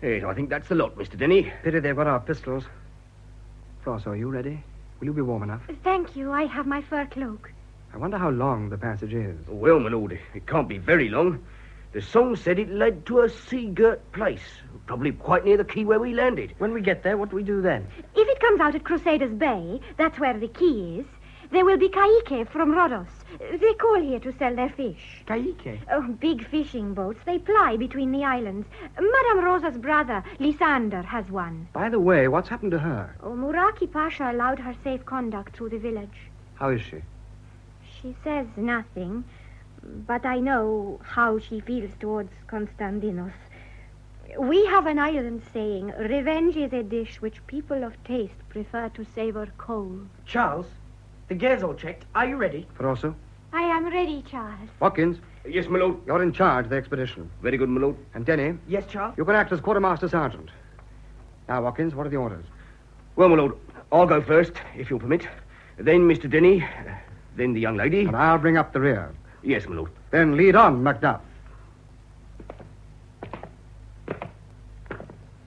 Yes, I think that's the lot, Mr. Denny. Pity they've got our pistols. Frost, are you ready? Will you be warm enough? Thank you. I have my fur cloak. I wonder how long the passage is. Well, my lord, it can't be very long. The song said it led to a sea-girt place, probably quite near the quay where we landed. When we get there, what do we do then? If it comes out at Crusaders Bay, that's where the quay is, there will be caïque from Rhodos. They call here to sell their fish. Caïque? Oh, big fishing boats. They ply between the islands. Madame Rosa's brother, Lysander, has one. By the way, what's happened to her? Oh, Muraki Pasha allowed her safe conduct through the village. How is she? She says nothing, but I know how she feels towards Constantinos. We have an island saying, revenge is a dish which people of taste prefer to savor cold. Charles, the gear's all checked. Are you ready? Frosso? I am ready, Charles. Watkins? Yes, my lord. You're in charge of the expedition. Very good, my lord. And Denny? Yes, Charles? You can act as quartermaster sergeant. Now, Watkins, what are the orders? Well, my lord, I'll go first, if you'll permit. Then Mr. Denny, then the young lady. And I'll bring up the rear. Yes, my lord. Then lead on, Macduff.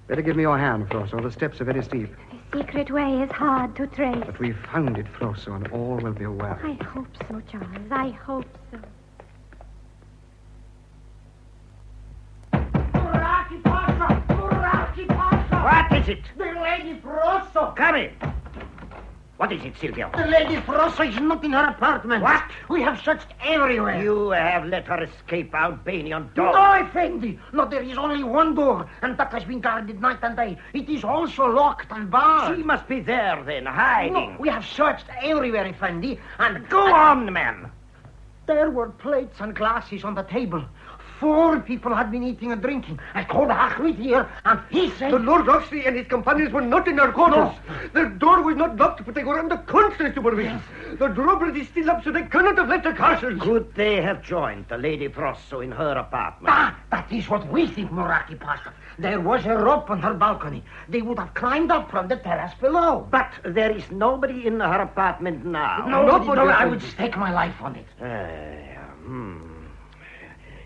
Better give me your hand, Frosso. The steps are very steep. The secret way is hard to trace. But we've found it, Frosso, and all will be well. I hope so, Charles. I hope so. What is it? The Lady Frosso. Come in. What is it, Silvio? The Lady Frosso is not in her apartment. What? We have searched everywhere. You have let her escape, Albanian No, dog. Effendi. No, there is only one door, and that has been guarded night and day. It is also locked and barred. She must be there, then, hiding. No, we have searched everywhere, Effendi, and... Go on, man. There were plates and glasses on the table. 4 people had been eating and drinking. I called Achmed here, and he said... The Lord Oxley and his companions were not in their quarters. No. Their door was not locked, but they were under constant supervision. Yes. The drawbridge is still up, so they cannot have left the castle. Could they have joined the Lady Frosso in her apartment? That is what we think, Moraki Pasha. There was a rope on her balcony. They would have climbed up from the terrace below. But there is nobody in her apartment now. Nobody. I would stake my life on it.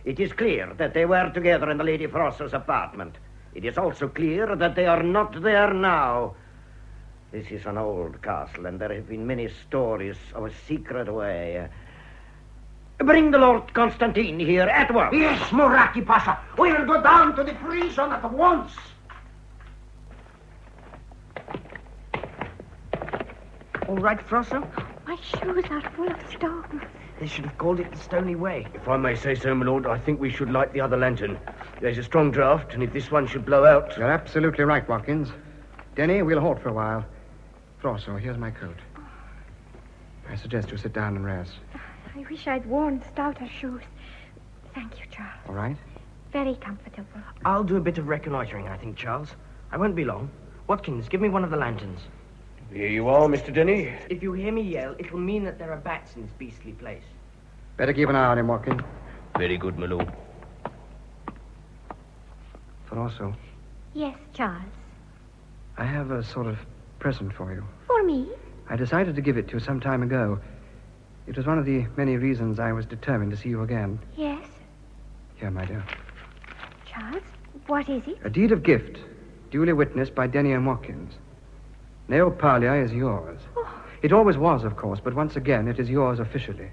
It is clear that they were together in the Lady Frosso's apartment. It is also clear that they are not there now. This is an old castle, and there have been many stories of a secret way. Bring the Lord Constantine here at once. Yes, Moraki Pasha. We will go down to the prison at once. All right, Frosso? My shoes are full of stones. They should have called it the Stony Way. If I may say so, my lord, I think we should light the other lantern. There's a strong draught, and if this one should blow out... You're absolutely right, Watkins. Denny, we'll halt for a while. Frosso, here's my coat. I suggest you sit down and rest. I wish I'd worn stouter shoes. Thank you, Charles. All right? Very comfortable. I'll do a bit of reconnoitering, I think, Charles. I won't be long. Watkins, give me one of the lanterns. Here you are, Mr. Denny. If you hear me yell, it'll mean that there are bats in this beastly place. Better keep an eye on him, Watkins. Very good, my lord. Frosso. Yes, Charles. I have a sort of present for you. For me? I decided to give it to you some time ago. It was one of the many reasons I was determined to see you again. Yes. Here, my dear. Charles, what is it? A deed of gift, duly witnessed by Denny and Watkins. Neopalia is yours. Oh. It always was, of course, but once again it is yours officially.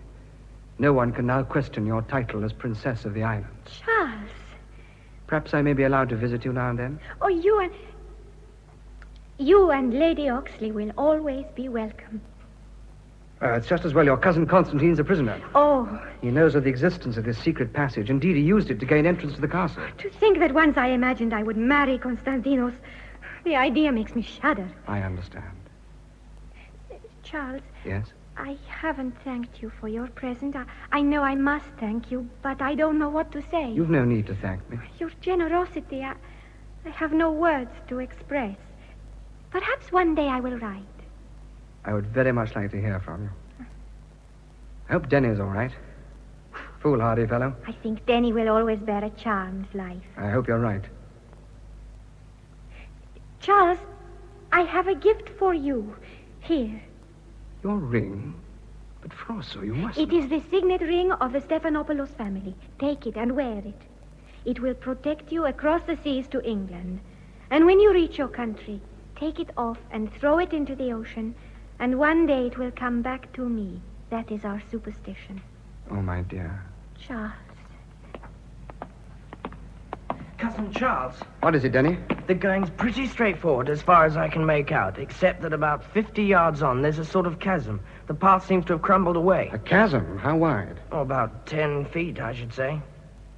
No one can now question your title as Princess of the Island. Charles. Perhaps I may be allowed to visit you now and then? Oh, you and Lady Oxley will always be welcome. It's just as well your cousin Constantine's a prisoner. Oh. He knows of the existence of this secret passage. Indeed, he used it to gain entrance to the castle. To think that once I imagined I would marry Constantinos, the idea makes me shudder. I understand. Charles. Yes? I haven't thanked you for your present. I know I must thank you, but I don't know what to say. You've no need to thank me. Your generosity, I have no words to express. Perhaps one day I will write. I would very much like to hear from you. I hope Denny's all right. Foolhardy fellow. I think Denny will always bear a charmed life. I hope you're right. Charles, I have a gift for you. Here. Your ring? But Frosso, you must... It is the signet ring of the Stephanopoulos family. Take it and wear it. It will protect you across the seas to England. And when you reach your country, take it off and throw it into the ocean, and one day it will come back to me. That is our superstition. Oh, my dear. Charles. Cousin Charles. What is it, Denny? The going's pretty straightforward as far as I can make out, except that about 50 yards on, there's a sort of chasm. The path seems to have crumbled away. A chasm? How wide? Oh, about 10 feet, I should say.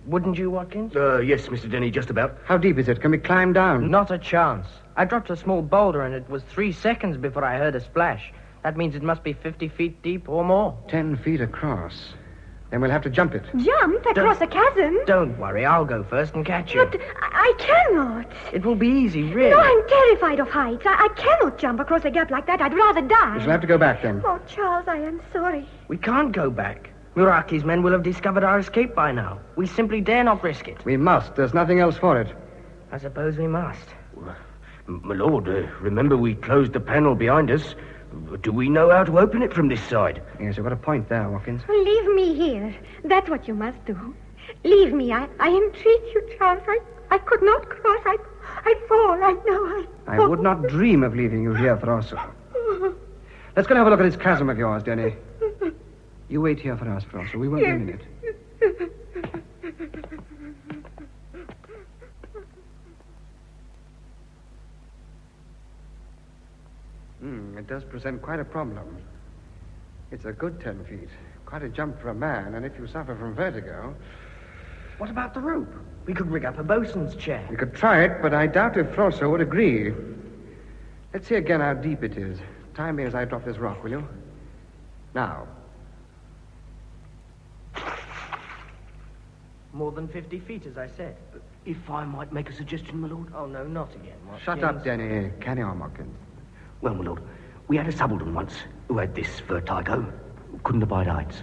Wouldn't you, Watkins? Yes, Mr. Denny, just about. How deep is it? Can we climb down? Not a chance. I dropped a small boulder, and it was 3 seconds before I heard a splash. That means it must be 50 feet deep or more. 10 feet across. Then we'll have to jump it. Jump across a chasm? Don't worry, I'll go first and catch you. But I cannot. It will be easy, really. No, I'm terrified of heights. I cannot jump across a gap like that. I'd rather die. We shall have to go back, then. Oh, Charles, I am sorry. We can't go back. Muraki's men will have discovered our escape by now. We simply dare not risk it. We must. There's nothing else for it. I suppose we must. My lord, remember we closed the panel behind us. Do we know how to open it from this side? Yes, you've got a point there, Hawkins. Leave me here. That's what you must do. Leave me. I entreat you, Charles. I could not cross. I'd fall. I know. I would not dream of leaving you here, Frosso. Let's go and have a look at this chasm of yours, Denny. You wait here for us, Frosso. We won't be a minute. It does present quite a problem. It's a good 10 feet. Quite a jump for a man, and if you suffer from vertigo... What about the rope? We could rig up a bosun's chair. We could try it, but I doubt if Frosso would agree. Let's see again how deep it is. Time me as I drop this rock, will you? Now. More than 50 feet, as I said. But if I might make a suggestion, my lord? Oh, no, not again, Watkins. Shut up, Denny. Carry on, Hawkins. Well, my lord, we had a subaltern once who had this vertigo. Couldn't abide heights.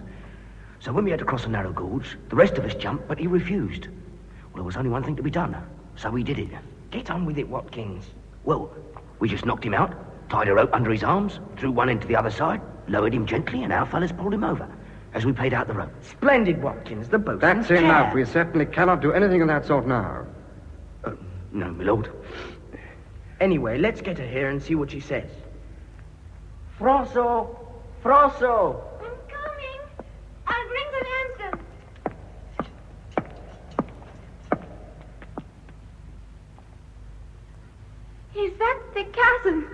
So when we had to cross a narrow gorge, the rest of us jumped, but he refused. Well, there was only one thing to be done, so we did it. Get on with it, Watkins. Well, we just knocked him out, tied a rope under his arms, threw one end to the other side, lowered him gently, and our fellas pulled him over as we paid out the rope. Splendid, Watkins, the bosun's That's chair. enough. We certainly cannot do anything of that sort now. No, my lord. Anyway, let's get her here and see what she says. Frosso! Frosso! I'm coming. I'll bring the lantern. Is that the chasm?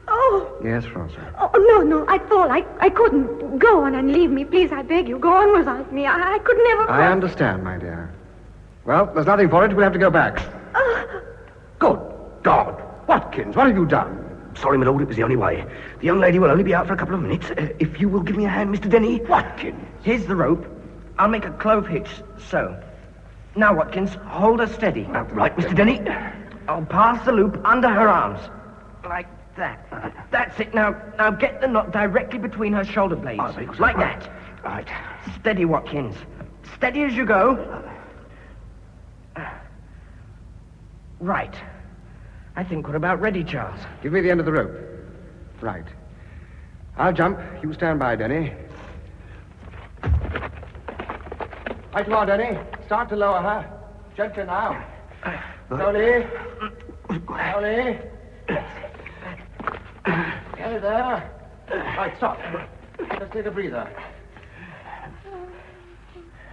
Oh. Yes, Frosso. Oh, no, I'd fall. I couldn't. Go on and leave me, please, I beg you. Go on without me. I could never... I understand, my dear. Well, there's nothing for it. We'll have to go back. Good God. Watkins, what have you done? Sorry, my lord, it was the only way. The young lady will only be out for a couple of minutes. If you will give me a hand, Mr. Denny. Watkins. Here's the rope. I'll make a clove hitch, so. Now, Watkins, hold her steady. Right, Mr. Denny. I'll pass the loop under her arms. Like that. That's it. Now get the knot directly between her shoulder blades. Like that. Right. Steady, Watkins. Steady as you go. Right. I think we're about ready, Charles. Give me the end of the rope. Right. I'll jump. You stand by, Denny. Right you are, Denny. Start to lower her. Gently now. Slowly. Slowly. Get it there. Right, stop. Just take a breather.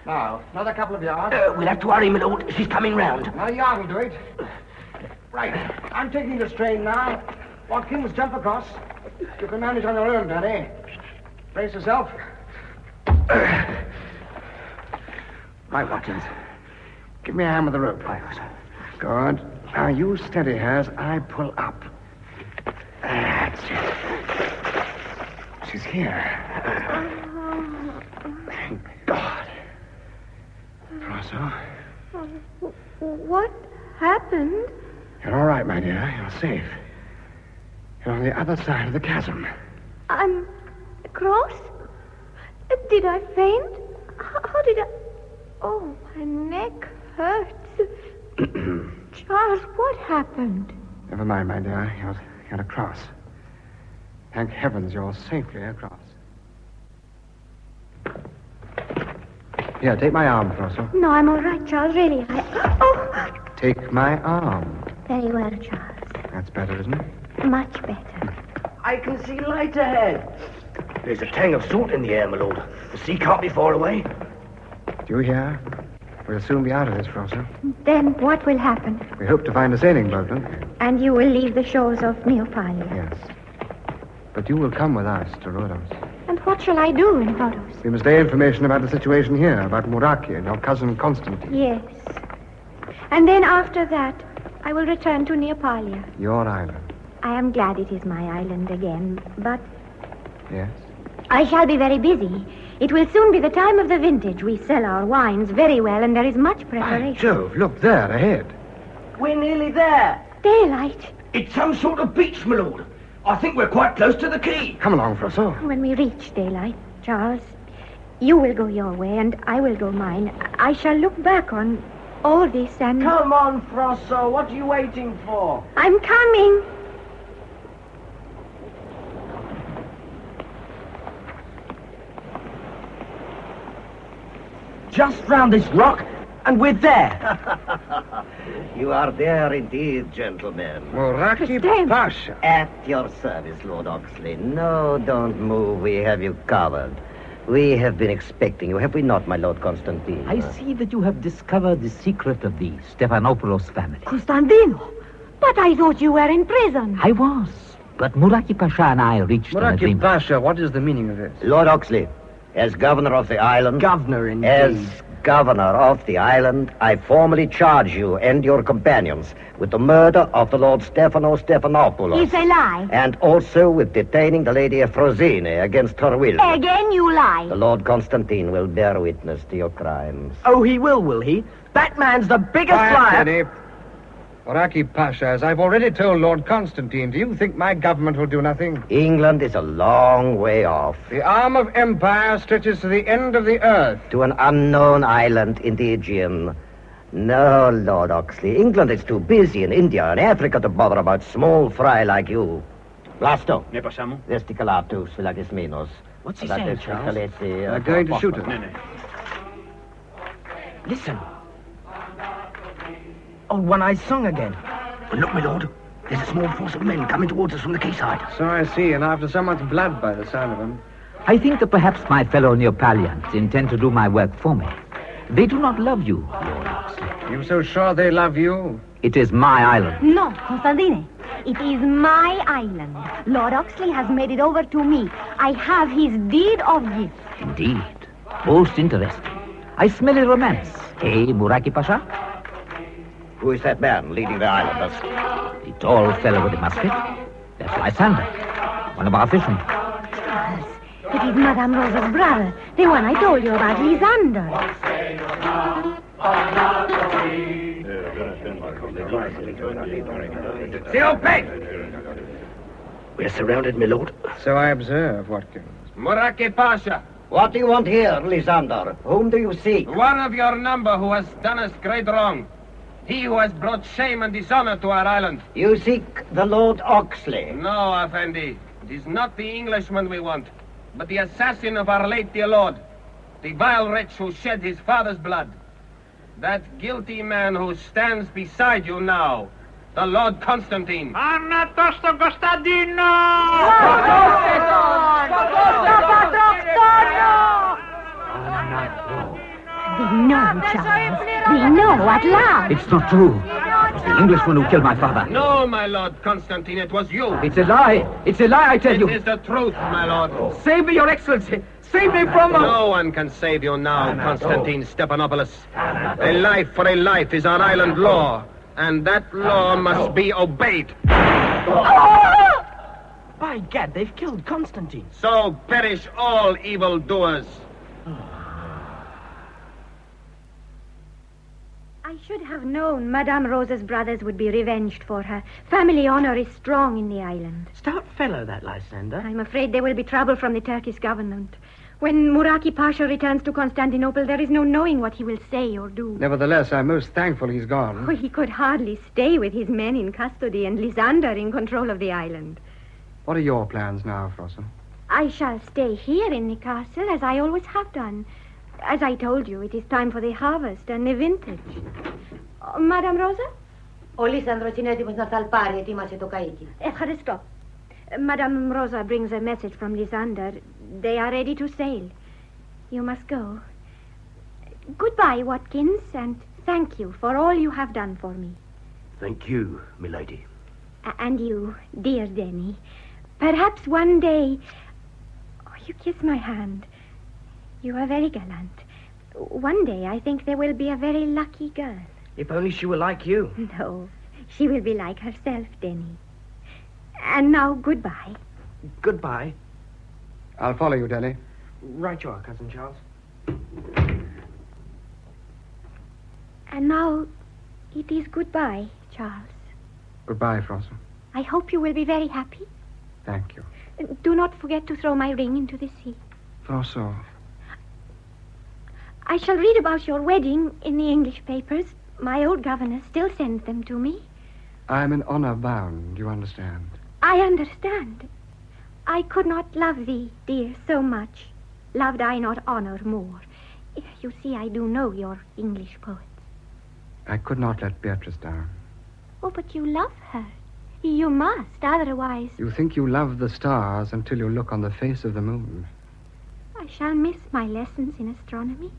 Now, another couple of yards. We'll have to hurry, my lord. She's coming round. Another yard will do it. Right. I'm taking the strain now. Watkins, jump across. You can manage on your own, Danny. Brace yourself. Right, Watkins. Give me a hand with the rope. Good. Now you steady her as I pull up. That's it. She's here. Thank God. Frosso. What happened? You're all right, my dear. You're safe. You're on the other side of the chasm. I'm cross? Did I faint? How did I... Oh, my neck hurts. Charles, what happened? Never mind, my dear. You're across. Thank heavens you're safely across. Here, take my arm, Frosso. No, I'm all right, Charles, really. Oh! Take my arm. Very well, Charles. That's better, isn't it? Much better. I can see light ahead. There's a tang of salt in the air, my lord. The sea can't be far away. Do you hear? We'll soon be out of this, Frosso. Then what will happen? We hope to find a sailing boat, don't we? And you will leave the shores of Neopalia? Yes. But you will come with us to Rhodos. And what shall I do in Rhodos? We must lay information about the situation here, about Muraki and your cousin Constantine. Yes. And then after that, I will return to Neopalia. Your island. I am glad it is my island again, but... Yes? I shall be very busy. It will soon be the time of the vintage. We sell our wines very well, and there is much preparation. By Jove, look there, ahead. We're nearly there. Daylight. It's some sort of beach, my lord. I think we're quite close to the quay. Come along, Frosso. When we reach daylight, Charles, you will go your way, and I will go mine. I shall look back on all this and... Come on, Frosso. What are you waiting for? I'm coming. just round this rock, and we're there. You are there indeed, gentlemen. Muraki Pasha. At your service, Lord Oxley. No, don't move. We have you covered. We have been expecting you, have we not, my Lord Constantine? I see that you have discovered the secret of the Stephanopoulos family. Constantino, but I thought you were in prison. I was, but Muraki Pasha and I reached an Muraki agreement. Pasha, what is the meaning of this? Lord Oxley, as governor of the island... Governor, indeed. As governor of the island, I formally charge you and your companions with the murder of the Lord Stephanopoulos. It's a lie. And also with detaining the Lady Efrosine against her will. Again you lie. The Lord Constantine will bear witness to your crimes. Oh, he will he? That man's the biggest liar. Anthony. Muraki Pasha, as I've already told Lord Constantine, do you think my government will do nothing? England is a long way off. The arm of empire stretches to the end of the earth. To an unknown island in the Aegean. No, Lord Oxley. England is too busy in India and Africa to bother about small fry like you. Blasto. Ne passamo? Vesticalatus, philagisminos. What's he saying, Charles? They're going to shoot us. Listen. Old One-Eyed Song again. But look, my lord. There's a small force of men coming towards us from the quayside. So I see, and after so much blood by the sound of them. I think that perhaps my fellow Neopalians intend to do my work for me. They do not love you, Lord Oxley. You so sure they love you? It is my island. No, Constantine. It is my island. Lord Oxley has made it over to me. I have his deed of gift. Indeed. Most interesting. I smell a romance. Eh, Muraki Pasha? Who is that man leading the islanders? The tall fellow with the musket. That's Lysander, one of our fishermen. Charles, it is Madame Rosa's brother, the one I told you about, Lysander. The old peg! We're surrounded, my lord. So I observe, Watkins. Muraki Pasha, What do you want here, Lysander? Whom do you seek? one of your number who has done us great wrong. He who has brought shame and dishonor to our island. You seek the Lord Oxley. No, Effendi. It is not the Englishman we want, but the assassin of our late dear lord. The vile wretch who shed his father's blood. That guilty man who stands beside you now. The Lord Constantine. Anatosto Costadino! They know, Charles. They know at last. It's not true. It was the Englishman who killed my father. No, my Lord Constantine, it was you. It's a lie. It's a lie, I tell you. It is the truth, my lord. Save me, Your Excellency. Save me from... No one can save you now, Constantine Stephanopoulos. A life for a life is our island law, and that law must be obeyed. By gad, they've killed Constantine. So perish all evildoers. I should have known Madame Rosa's brothers would be revenged for her. Family honor is strong in the island. Stout fellow, that Lysander. I'm afraid there will be trouble from the Turkish government. When Muraki Pasha returns to Constantinople, there is no knowing what he will say or do. Nevertheless, I'm most thankful he's gone. Oh, he could hardly stay with his men in custody and Lysander in control of the island. What are your plans now, Frossen? I shall stay here in the castle, as I always have done. As I told you, it is time for the harvest and the vintage. Madame Rosa? Ο Λίσανδρος είναι έτοιμος να θαλπάρει, ετοίμασε το καΐκι. Ευχαριστώ. Madame Rosa brings a message from Lysander. They are ready to sail. You must go. Goodbye, Watkins, and thank you for all you have done for me. Thank you, milady. And you, dear Denny. Perhaps one day... Oh, you kiss my hand. You are very gallant. One day I think there will be a very lucky girl. If only she were like you. No, she will be like herself, Denny. And now, goodbye. Goodbye. I'll follow you, Denny. Right you are, Cousin Charles. And now, it is goodbye, Charles. Goodbye, Frossen. I hope you will be very happy. Thank you. Do not forget to throw my ring into the sea. Frossen. I shall read about your wedding in the English papers. My old governor still sends them to me. I'm in honor bound, you understand? I understand. I could not love thee, dear, so much. Loved I not honor more. You see, I do know your English poets. I could not let Beatrice down. Oh, but you love her. You must, otherwise... You think you love the stars until you look on the face of the moon. I shall miss my lessons in astronomy.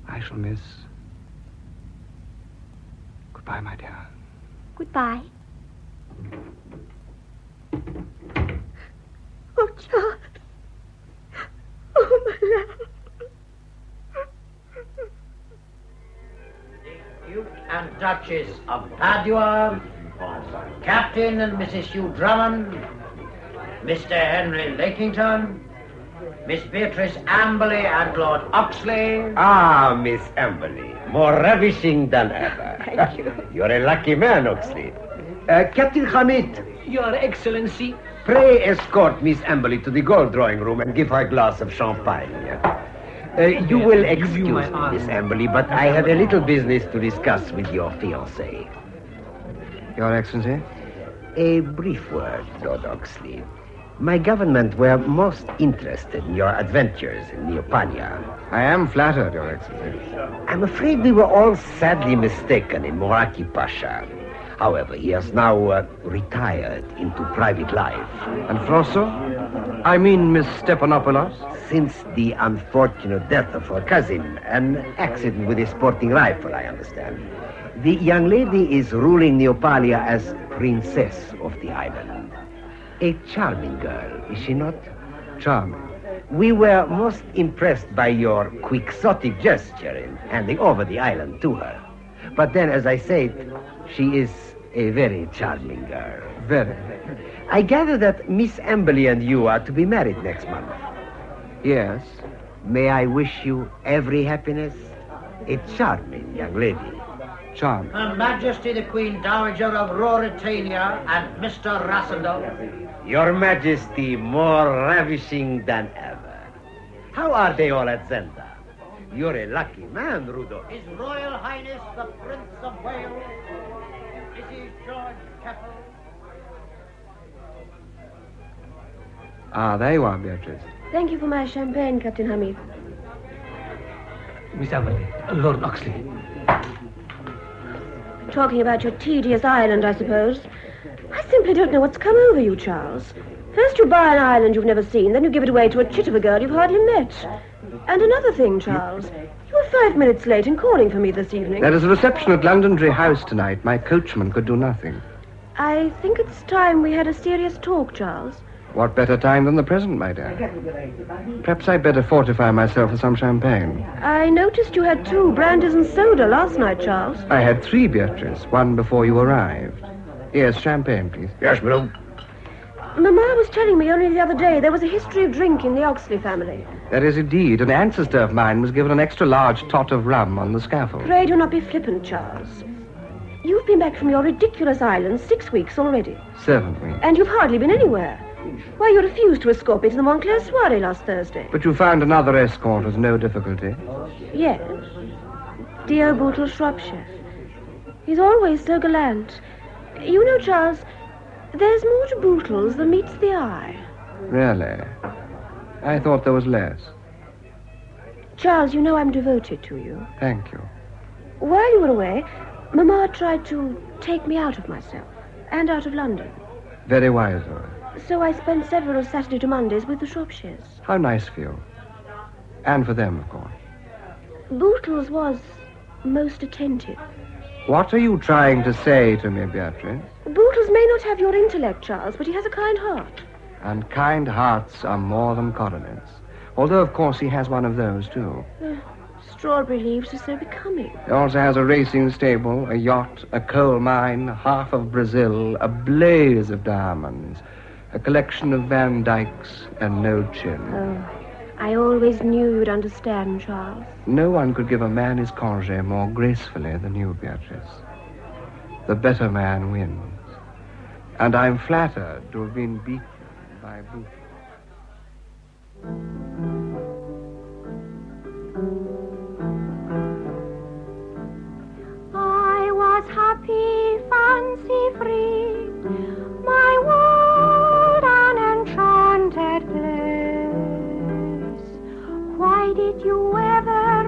I shall miss... Goodbye, my dear. Goodbye. Oh, Charles. Oh, my love. Duke and Duchess of Padua, Captain and Mrs. Hugh Drummond, Mr. Henry Lakington, Miss Beatrice Amberley and Lord Oxley. Ah, Miss Amberley, more ravishing than ever. Thank you. You're a lucky man, Oxley. Captain Hamid, Your Excellency. pray escort Miss Amberley to the gold drawing room and give her a glass of champagne. You will excuse me, Miss Amberley, but I have a little business to discuss with your fiancé. Your Excellency? A brief word, Lord Oxley. My government were most interested in your adventures in Neopalia. I am flattered, Your Excellency. I'm afraid we were all sadly mistaken in Moraki Pasha. However, he has now retired into private life. And Frosso? I mean Miss Stepanopoulos? Since the unfortunate death of her cousin, an accident with a sporting rifle, I understand. The young lady is ruling Neopalia as princess of the island. A charming girl, is she not? Charming. We were most impressed by your quixotic gesture in handing over the island to her. But then, as I said, she is a very charming girl. Very. I gather that Miss Amberley and you are to be married next month. Yes. May I wish you every happiness? A charming young lady. Charming. Her Majesty the Queen Dowager of Ruritania and Mr. Rassendyll. Your Majesty, more ravishing than ever. How are they all at Zenda? You're a lucky man, Rudolph. His Royal Highness the Prince of Wales, Mrs. George Keppel. Ah, there you are, Beatrice. Thank you for my champagne, Captain Hamid. Miss Amberley, Lord Oxley. Talking about your tedious island, I suppose. I simply don't know what's come over you, Charles. First you buy an island you've never seen, then you give it away to a chit of a girl you've hardly met. And another thing, Charles. You were 5 minutes late in calling for me this evening. There is a reception at Londonderry House tonight. My coachman could do nothing. I think it's time we had a serious talk, Charles. What better time than the present, my dear? Perhaps I'd better fortify myself with some champagne. I noticed you had 2 brandies and soda last night, Charles. I had 3, Beatrice, one before you arrived. Here's champagne, please. Yes, madam. Mamma was telling me only the other day there was a history of drink in the Oxley family. There is indeed. An ancestor of mine was given an extra large tot of rum on the scaffold. Pray do not be flippant, Charles. You've been back from your ridiculous island 6 weeks already. 7 weeks. And you've hardly been anywhere. Why, you refused to escort me to the Montclair soiree last Thursday. But you found another escort with no difficulty. Yes. Dear Bootle Shropshire. He's always so gallant. You know, Charles, there's more to Bootles than meets the eye. Really? I thought there was less. Charles, you know I'm devoted to you. Thank you. While you were away, Mamma tried to take me out of myself and out of London. Very wise of her. So I spent several Saturday to Mondays with the Shropshires. How nice for you. And for them, of course. Bootles was most attentive. What are you trying to say to me, Beatrice? Bootles may not have your intellect, Charles, but he has a kind heart. And kind hearts are more than coronets. Although, of course, he has one of those, too. Strawberry leaves are so becoming. He also has a racing stable, a yacht, a coal mine, half of Brazil, a blaze of diamonds, a collection of Van Dykes, and no chin. Oh, I always knew you'd understand, Charles. No one could give a man his congé more gracefully than you, Beatrice. The better man wins. And I'm flattered to have been beaten by Booth. I was happy, fancy-free, my world an enchanted place. Why did you ever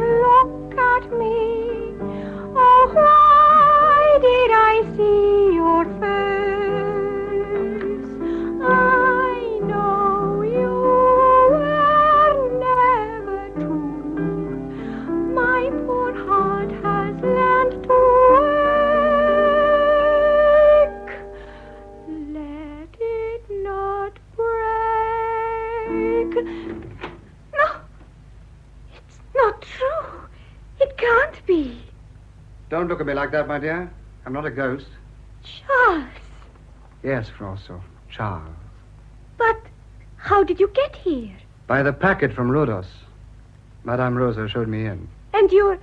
No. It's not true. It can't be. Don't look at me like that, my dear. I'm not a ghost. Charles. Yes, Frosso, Charles. But how did you get here? By the packet from Rhodos. Madame Rosa showed me in. And your...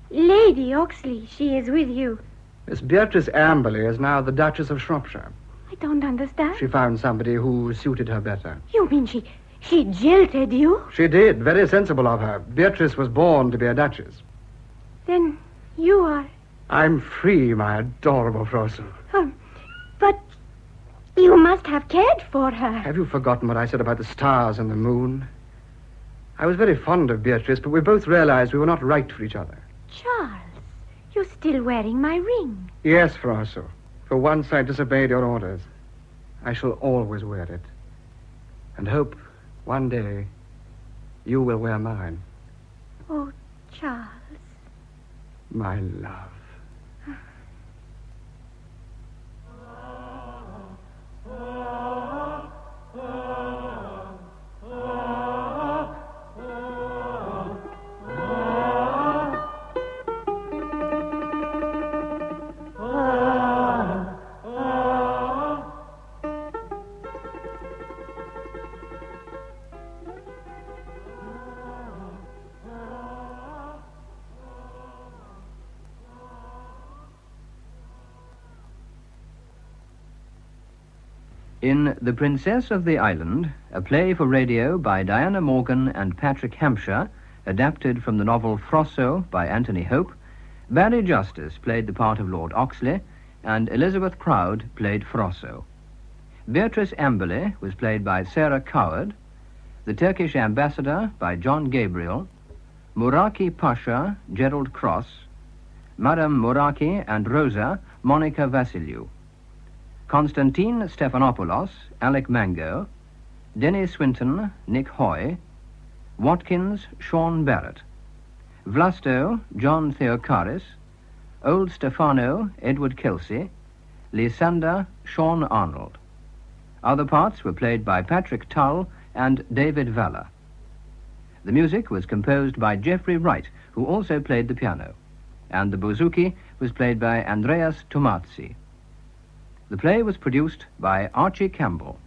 Lady Oxley, she is with you. Miss Beatrice Amberley is now the Duchess of Shropshire. I don't understand. She found somebody who suited her better. You mean she jilted you? She did. Very sensible of her. Beatrice was born to be a duchess. Then you are... I'm free, my adorable Frosso. But you must have cared for her. Have you forgotten what I said about the stars and the moon? I was very fond of Beatrice, but we both realized we were not right for each other. Charles, you're still wearing my ring. Yes, Frosso. For once I disobeyed your orders. I shall always wear it. And hope one day you will wear mine. Oh, Charles. My love. In The Princess of the Island, a play for radio by Diana Morgan and Patrick Hampshire, adapted from the novel Frosso by Anthony Hope, Barry Justice played the part of Lord Oxley, and Elizabeth Proud played Frosso. Beatrice Amberley was played by Sarah Coward, the Turkish ambassador by John Gabriel, Muraki Pasha, Gerald Cross, Madame Muraki and Rosa, Monica Vassiliou. Constantine Stephanopoulos, Alec Mango, Denny Swinton, Nick Hoy, Watkins, Sean Barrett, Vlasto, John Theocaris, Old Stefano, Edward Kelsey, Lysander, Sean Arnold. Other parts were played by Patrick Tull and David Valler. The music was composed by Jeffrey Wright, who also played the piano, and the bouzouki was played by Andreas Tomazzi. The play was produced by Archie Campbell.